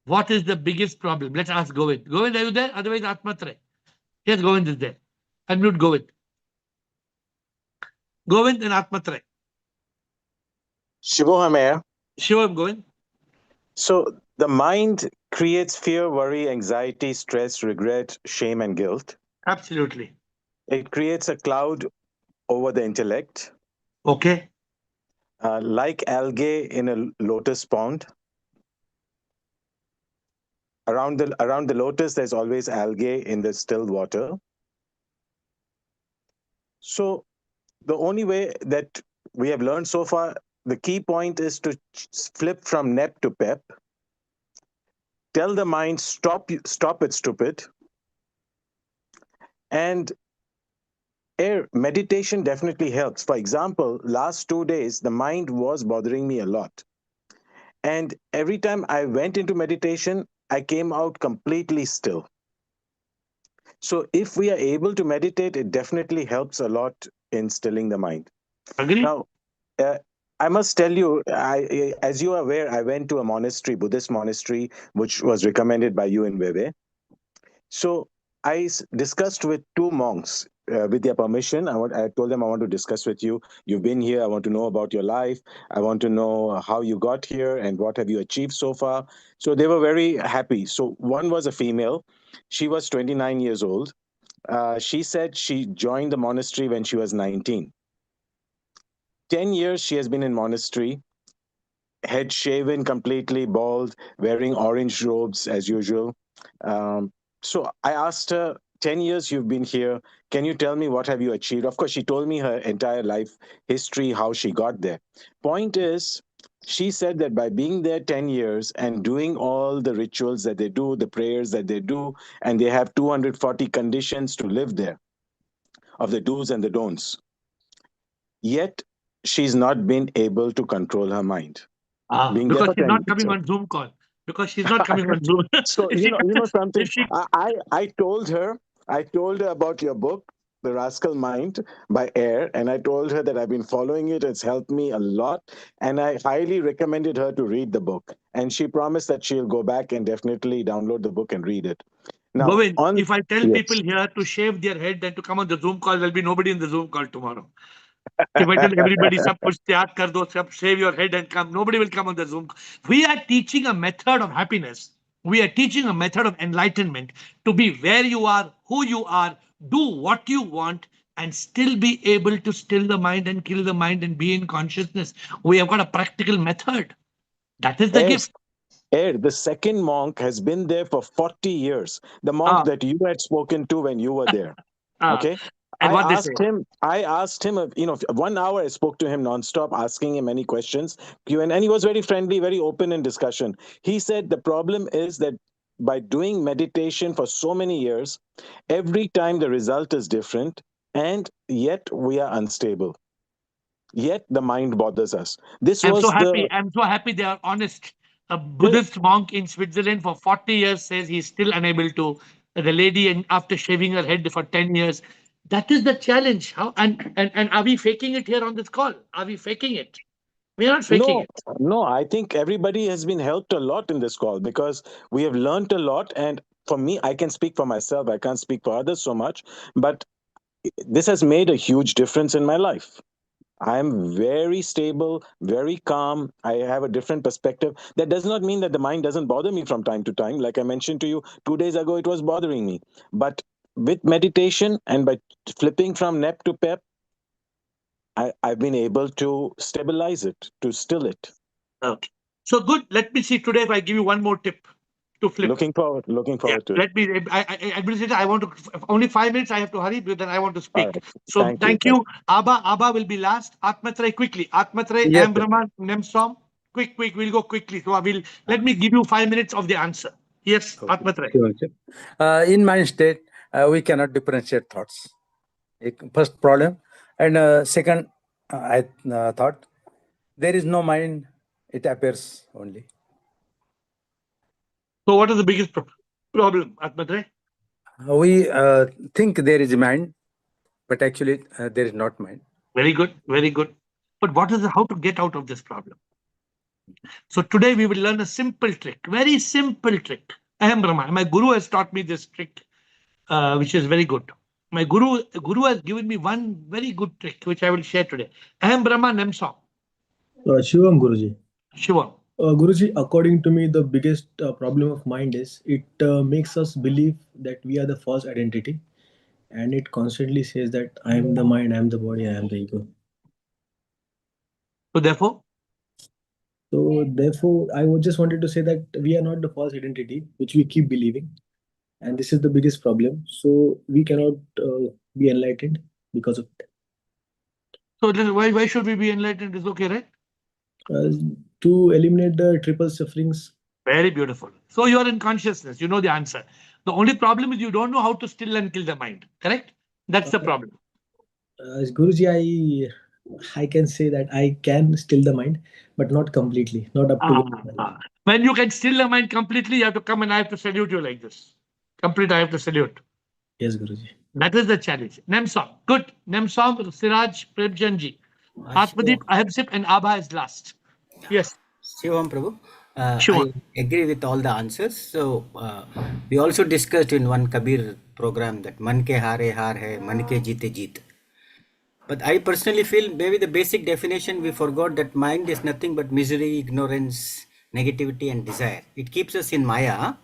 What is the biggest problem? Let's ask Govind. Govind, are you there? Otherwise, Atmatre. Yes, Govind is there. Unmute Govind. Govind and Atmatre. Shivoham AiR. Shivoham, Govind. So the mind creates fear, worry, anxiety, stress, regret, shame, and guilt. Absolutely. It creates a cloud over the intellect. Okay. Like algae in a lotus pond. Around the lotus, there's always algae in the still water. So the only way that we have learned so far, the key point is to flip from NEP to PEP. Tell the mind, stop it, stupid. And AiR, meditation definitely helps. For example, last 2 days, the mind was bothering me a lot. And every time I went into meditation, I came out completely still. So if we are able to meditate, it definitely helps a lot in stilling the mind. Agree. Now, I must tell you, as you are aware, I went to a monastery, Buddhist monastery, which was recommended by you in Veve. So discussed with two monks. With their permission, I told them I want to discuss with you. You've been here. I want to know about your life. I want to know how you got here and what have you achieved so far. So they were very happy. So one was a female. She was 29 years old. She said she joined the monastery when she was 19. 10 years she has been in monastery, head shaven, completely bald, wearing orange robes as usual. So I asked her, 10 years you've been here. Can you tell me what have you achieved? Of course, she told me her entire life history, how she got there. Point is, she said that by being there 10 years and doing all the rituals that they do, the prayers that they do, and they have 240 conditions to live there of the do's and the don'ts, yet she's not been able to control her mind. Being there Because for she's 10 not years. coming on Zoom call. Because she's not coming on Zoom. So If she you know something. if she I told her about your book, The Rascal Mind by AiR, and I told her that I've been following it. It's helped me a lot, and I highly recommended her to read the book. And she promised that she'll go back and definitely download the book and read it. Now, Govind, on if I tell yes. people here to shave their head and to come on the Zoom call, there'll be nobody in the Zoom call tomorrow. If I tell everybody, sab kuch त्याग कर दो, sab shave your head and come, nobody will come on the Zoom. We are teaching a method of happiness. We are teaching a method of enlightenment to be where you are, who you are, do what you want, and still be able to still the mind and kill the mind and be in consciousness. We have got a practical method. That is the gift. AiR, the second monk, has been there for 40 years. The monk that you had spoken to when you were there. Okay. And I what they say? asked him, 1 hour I spoke to him nonstop, asking him many questions. And he was very friendly, very open in discussion. He said the problem is that by doing meditation for so many years, every time the result is different, and yet we are unstable. Yet the mind bothers us. This I'm so was happy. the I'm so happy they are honest. A Buddhist monk in Switzerland for 40 years says he's still unable to. The lady, and after shaving her head for 10 years, that is the challenge. How and are we faking it here on this call? Are we faking it? We are not faking No, it. no, I think everybody has been helped a lot in this call because we have learned a lot. And for me, I can speak for myself, I can't speak for others so much, but this has made a huge difference in my life. I'm very stable, very calm. I have a different perspective. That does not mean that the mind doesn't bother me from time to time. Like I mentioned to you 2 days ago, it was bothering me. But with meditation and by flipping from NEP to PEP, I've been able to stabilize it, to still it. Okay. So good. Let me see today if I give you one more tip to flip. Looking forward to it. Let me. Administrator, I want to only 5 minutes. I have to hurry, but then I want to speak. All right. So thank you. Abba will be last. Atmatray quickly. Atmatray, Yes, Am sir. Brahman, Nemsom. Quick. We'll go quickly. So I will. Let me give you 5 minutes of the answer. Yes, Atmatray. Sure, sure. In mind state, we cannot differentiate thoughts. First problem. And second, I thought there is no mind, it appears only. So what is the biggest problem, Atmatray? We think there is mind, but actually there is not mind. Very good. Very good. But what is how to get out of this problem? So today we will learn a simple trick, very simple trick. Aham Brahma. My guru has taught me this trick, which is very good. My guru has given me one very good trick, which I will share today. Aham Brahma Nemsom. Shivam Guruji. Shivam. Guruji, according to me, the biggest problem of mind is it makes us believe that we are the false identity, and it constantly says that I am the mind, I am the body, I am the ego. So therefore, I just wanted to say that we are not the false identity, which we keep believing, and this is the biggest problem. So we cannot be enlightened because of it. so why should we be enlightened? It's okay, right? To eliminate the triple sufferings. Very beautiful. So you are in consciousness. You know the answer. The only problem is you don't know how to still and kill the mind. Correct? That's the problem. Guruji, I can say that I can still the mind, but not completely, not up to. When you can still the mind completely, you have to come and I have to salute you like this. Complete, I have to salute. Yes, Guruji. That is the challenge. Nemsom. Good. Nemsom, Siraj, Premjanji. Atmadeep, Ahimsip, and Abha is last. Yes. Shivam Prabhu. Sure. I agree with all the answers. So we also discussed in one Kabir program that man ke haare haar hai, man ke jeete jeet. But I personally feel maybe the basic definition we forgot that mind is nothing but misery, ignorance, negativity, and desire. It keeps us in Maya,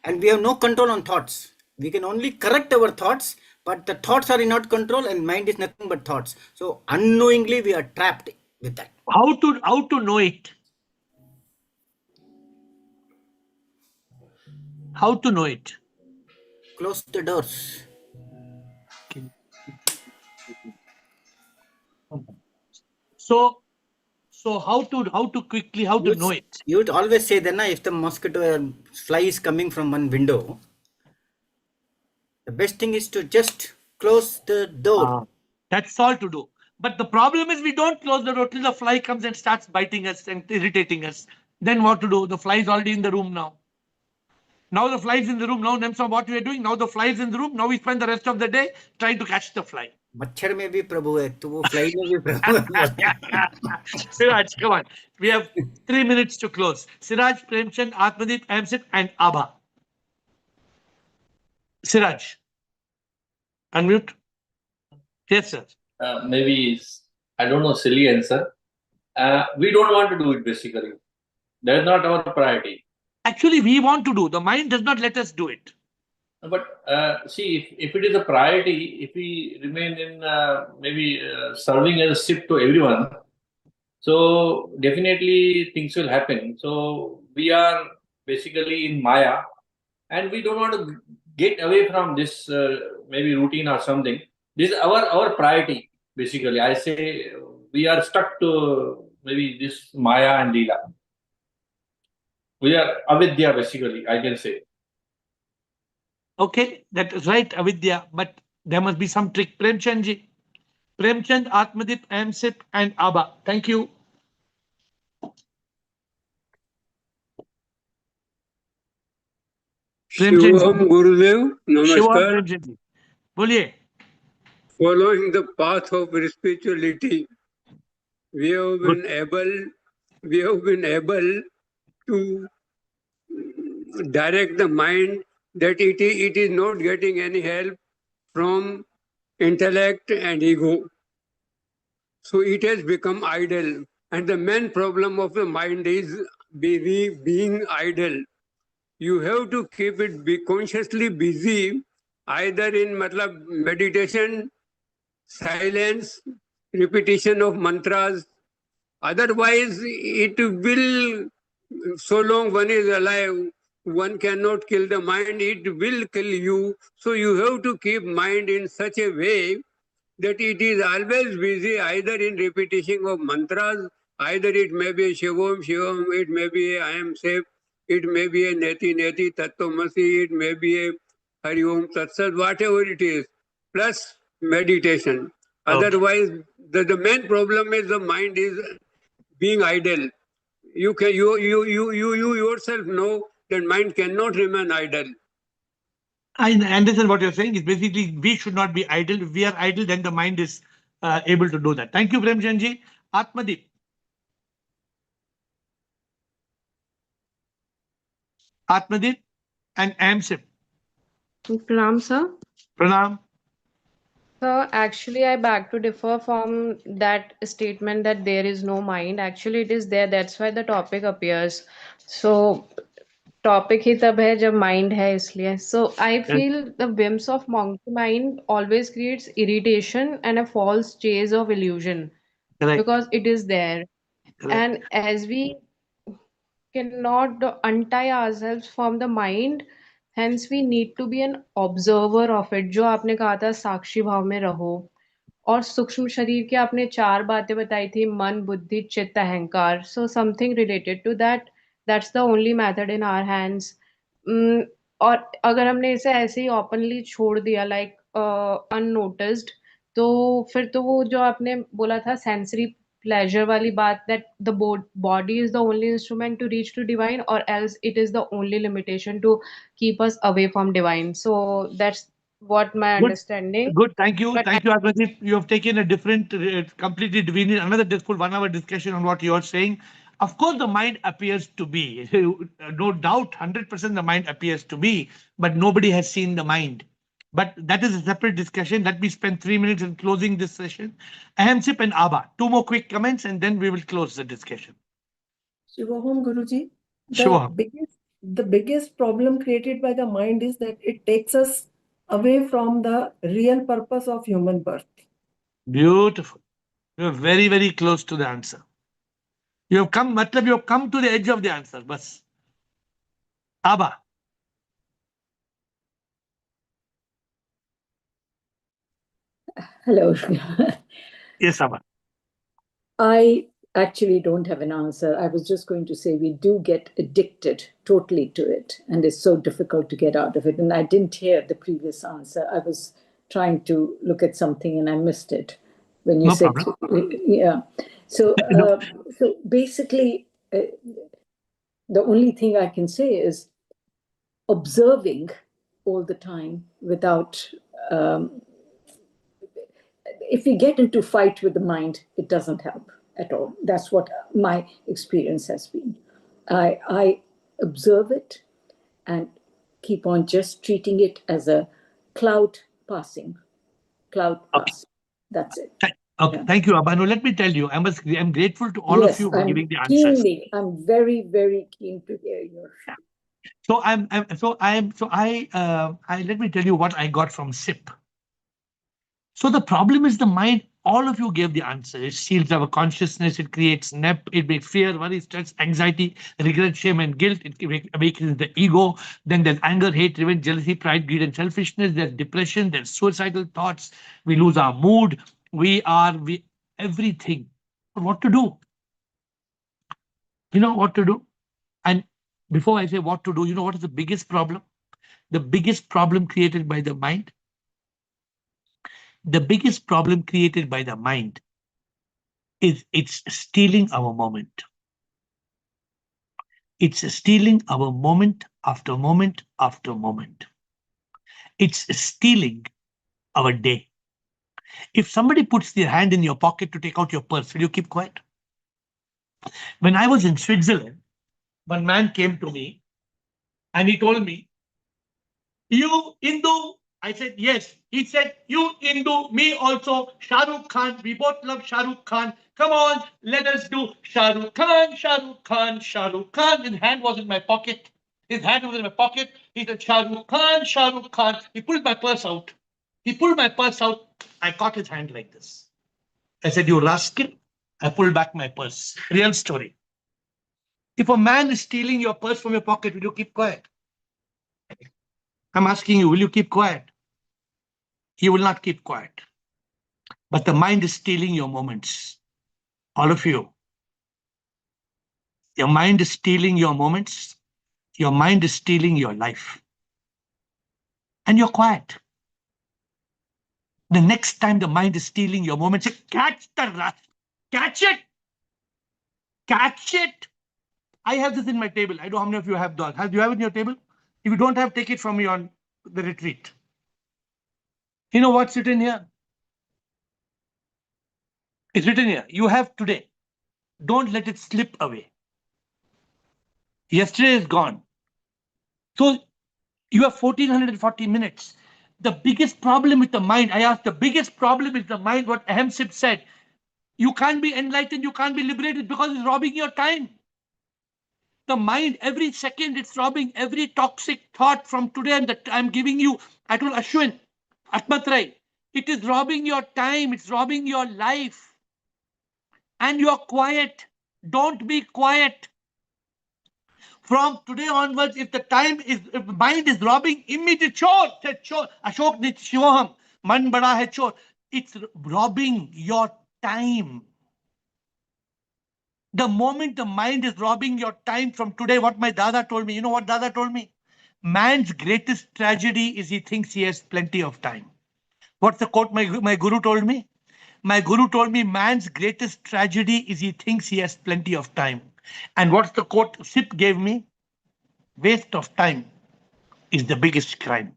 and we have no control on thoughts. We can only correct our thoughts, but the thoughts are in our control, and mind is nothing but thoughts. So unknowingly, we are trapped with that. How to know it? How to know it? Close the doors. So how to quickly how to know it? You would always say that if the mosquito fly is coming from one window, the best thing is to just close the door. That's all to do. But the problem is we don't close the door till the fly comes and starts biting us and irritating us. Then what to do? The fly is already in the room now. Now the fly is in the room. Now, Nemsa, what we are doing? Now the fly is in the room. Now we spend the rest of the day trying to catch the fly. मच्छर में भी प्रभु है तो वो fly में भी प्रभु है. Siraj, come on. We have 3 minutes to close. Siraj, Premchand, Atmadeep, Amsit, and Abha. Siraj, unmute. Yes, sir. Maybe I don't know, silly answer. We don't want to do it basically. That is not our priority. Actually, we want to do. The mind does not let us do it. But see, if it is a priority, if we remain in maybe serving as a ship to everyone, so definitely things will happen. So we are basically in Maya, and we don't want to get away from this maybe routine or something. This is our priority basically. I say we are stuck to maybe this Maya and Leela. We are avidya basically, I can say. Okay, that is right, avidya, but there must be some trick. Premchandji. Premchand, Atmadip, Amsit, and Abha. Thank you. Shivam Gurudev, Shivam Namaskar. Premchandji. Boliye. Following the path of spirituality, we have been able to direct the mind that it is not getting any help from intellect and ego. So it has become idle. And the main problem of the mind is being idle. You have to keep it consciously busy, either in meditation, silence, repetition of mantras. Otherwise, it will, so long one is alive, one cannot kill the mind, it will kill you. So you have to keep mind in such a way that it is always busy, either in repetition of mantras, either it may be Shivam, Shivam, it may be I am safe, it may be a Neti, Neti, Tattvamasi, it may be a Hari Om Tat Sat, whatever it is, plus meditation. Otherwise, the main problem is the mind is being idle. You yourself know that mind cannot remain idle. I understand what you're saying. Is basically we should not be idle. If we are idle, then the mind is able to do that. Thank you, Premchandji. Atmadeep. Atmadeep and Amsip. Pranam, sir. Pranam. So actually, I beg to differ from that statement that there is no mind. Actually, it is there. That's why the topic appears. So topic ही तब है जब mind है इसलिए. So I feel the whims of monkey mind always creates irritation and a false chase of illusion. Correct. Because it is there. Correct. And as we cannot untie ourselves from the mind, hence we need to be an observer of it. जो आपने कहा था साक्षी भाव में रहो. और सूक्ष्म शरीर की आपने 4 बातें बताई थी, मन, बुद्धि, चित्त, अहंकार. So something related to that. That's the only method in our hands. और अगर हमने इसे ऐसे ही ओपनली छोड़ दिया लाइक अननोटिस्ड, तो फिर तो वो जो आपने बोला था सेंसरी pleasure वाली बात, that the body is the only instrument to reach to divine, or else it is the only limitation to keep us away from divine. So that's what my Good. understanding. Good. Thank you. But Thank you, Atmadeep. You have taken a different, completely another full 1 hour discussion on what you are saying. Of course, the mind appears to be, no doubt, 100% the mind appears to be, but nobody has seen the mind. But that is a separate discussion. Let me spend 3 minutes in closing this session. Ahamsip and Abba, 2 more quick comments, and then we will close the discussion. Shivahom Guruji, Sure. the biggest problem created by the mind is that it takes us away from the real purpose of human birth. Beautiful. You're very, very close to the answer. You have come to the edge of the answer. Bas. Abba. Hello. Yes, Abba. I actually don't have an answer. I was just going to say we do get addicted totally to it, and it's so difficult to get out of it. And I didn't hear the previous answer. I was trying to look at something and I missed it when you No said, problem. yeah. So, so basically, the only thing I can say is observing all the time without. If we get into fight with the mind, it doesn't help at all. That's what my experience has been. I observe it and keep on just treating it as a cloud passing. That's it. Okay, Yeah. thank you, Abba. Now, let me tell you, I'm grateful to all of you for giving the answers. I'm very, very keen to hear your. So let me tell you what I got from SIP. So the problem is the mind. All of you gave the answer. It steals our consciousness. It creates NEP. It makes fear, worry, stress, anxiety, regret, shame, and guilt. It awakens the ego. Then there's anger, hate, revenge, jealousy, pride, greed, and selfishness. There's depression. There's suicidal thoughts. We lose our mood. We everything. What to do? You know what to do? And before I say what to do, you know what is the biggest problem? The biggest problem created by the mind? The biggest problem created by the mind is it's stealing our moment. It's stealing our moment after moment after moment. It's stealing our day. If somebody puts their hand in your pocket to take out your purse, will you keep quiet? When I was in Switzerland, one man came to me and he told me, "You Hindu?" I said, "Yes." He said, "You Hindu, me also, Shah Rukh Khan. We both love Shah Rukh Khan. Come on, let us do Shah Rukh Khan, Shah Rukh Khan, Shah Rukh Khan." His hand was in my pocket. His hand was in my pocket. He said, "Shah Rukh Khan, Shah Rukh Khan." He pulled my purse out. I caught his hand like this. I said, "You rascal." I pulled back my purse. Real story. If a man is stealing your purse from your pocket, will you keep quiet? I'm asking you, will you keep quiet? You will not keep quiet. But the mind is stealing your moments. All of you. Your mind is stealing your moments. Your mind is stealing your life. And you're quiet. The next time the mind is stealing your moments, say, catch the rat. Catch it. Catch it. I have this in my table. I don't know how many of you have that. Do you have it in your table? If you don't have, take it from me on the retreat. You know what's written here? It's written here. You have today. Don't let it slip away. Yesterday is gone. So you have 1440 minutes. The biggest problem with the mind, I asked, the biggest problem is the mind, what Ahemsip said. You can't be enlightened, you can't be liberated because it's robbing your time. The mind, every second, it's robbing every toxic thought from today and that I'm giving you. I told Ashwin, Atmatrai, it is robbing your time, it's robbing your life. And you're quiet. Don't be quiet. From today onwards, if the mind is robbing, immediate chore, Ashok Nichoham, man bada hai chore. It's robbing your time. The moment the mind is robbing your time from today, what my Dada told me, you know what Dada told me? Man's greatest tragedy is he thinks he has plenty of time. What's the quote my guru told me? My guru told me man's greatest tragedy is he thinks he has plenty of time. And what's the quote Sip gave me? Waste of time is the biggest crime.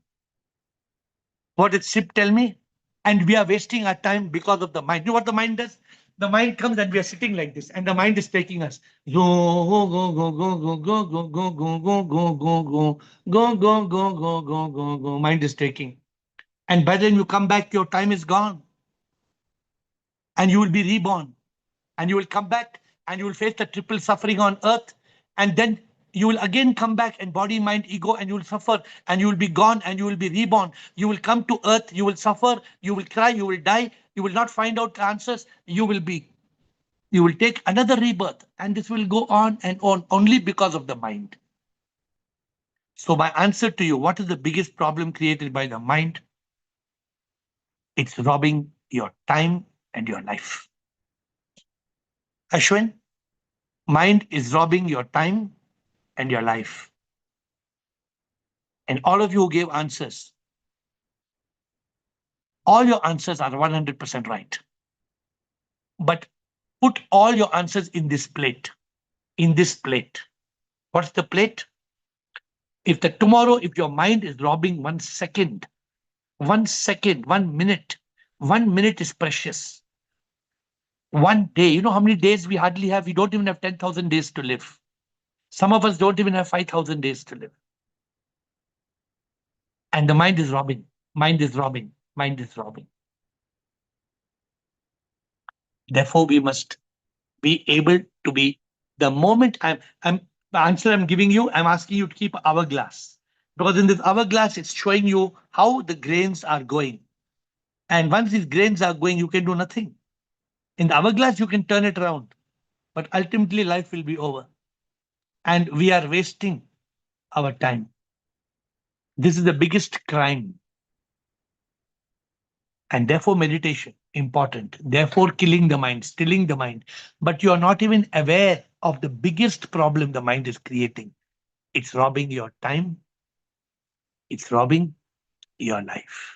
What did Sip tell me? And we are wasting our time because of the mind. You know what the mind does? the mind comes and we are sitting like this, and the mind is taking us. Go, go, go, go, go, go, go, go, go, go, go, go, go, go, go, go, go, go, go, go. Mind is taking. And by then you come back, your time is gone. And you will be reborn. And you will come back and you will face the triple suffering on earth. And then you will again come back, and body, mind, ego, and you will suffer, and you will be gone, and you will be reborn. You will come to earth, you will suffer, you will cry, you will die, you will not find out answers, you will take another rebirth, and this will go on and on only because of the mind. So my answer to you, what is the biggest problem created by the mind? It's robbing your time and your life. Ashwin, mind is robbing your time and your life. And all of you who gave answers, all your answers are 100% right. But put all your answers in this plate. In this plate. What's the plate? If your mind is robbing 1 second, 1 second, 1 minute, 1 minute is precious. 1 day, you know how many days we hardly have? We don't even have 10,000 days to live. Some of us don't even have 5,000 days to live. And the mind is robbing, mind is robbing, mind is robbing. Therefore, we must be able to be, the moment the answer I'm giving you, I'm asking you to keep hourglass. Because in this hourglass, it's showing you how the grains are going. And once these grains are going, you can do nothing. In the hourglass, you can turn it around. But ultimately, life will be over. And we are wasting our time. This is the biggest crime. And therefore, meditation, important. Therefore, killing the mind, stilling the mind. But you are not even aware of the biggest problem the mind is creating. It's robbing your time. It's robbing your life.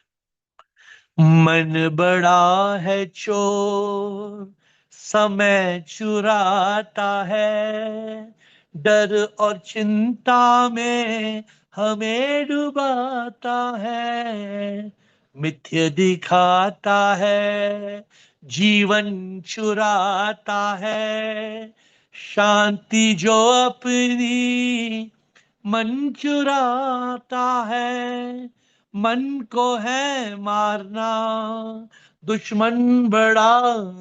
मन बड़ा है चोर, समय चुराता है, डर और चिंता में हमें डुबाता है, मिथ्य दिखाता है, जीवन चुराता है, शांति जो अपनी मन चुराता है, मन को है मारना, दुश्मन बड़ा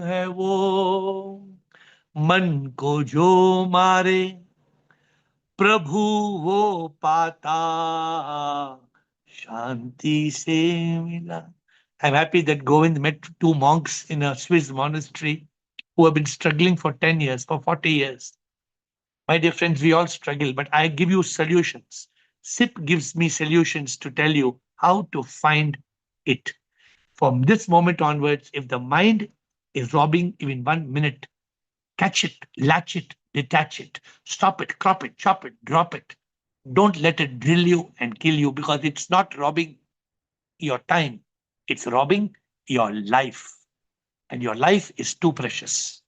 है वो, मन को जो मारे प्रभु वो पाता, शांति से मिला. I'm happy that Govind met 2 monks in a Swiss monastery who have been struggling for 10 years, for 40 years. My dear friends, we all struggle, but I give you solutions. SIP gives me solutions to tell you how to find it. From this moment onwards, if the mind is robbing even 1 minute, catch it, latch it, detach it, stop it, crop it, chop it, drop it. Don't let it drill you and kill you, because it's not robbing your time. It's robbing your life. And your life is too precious.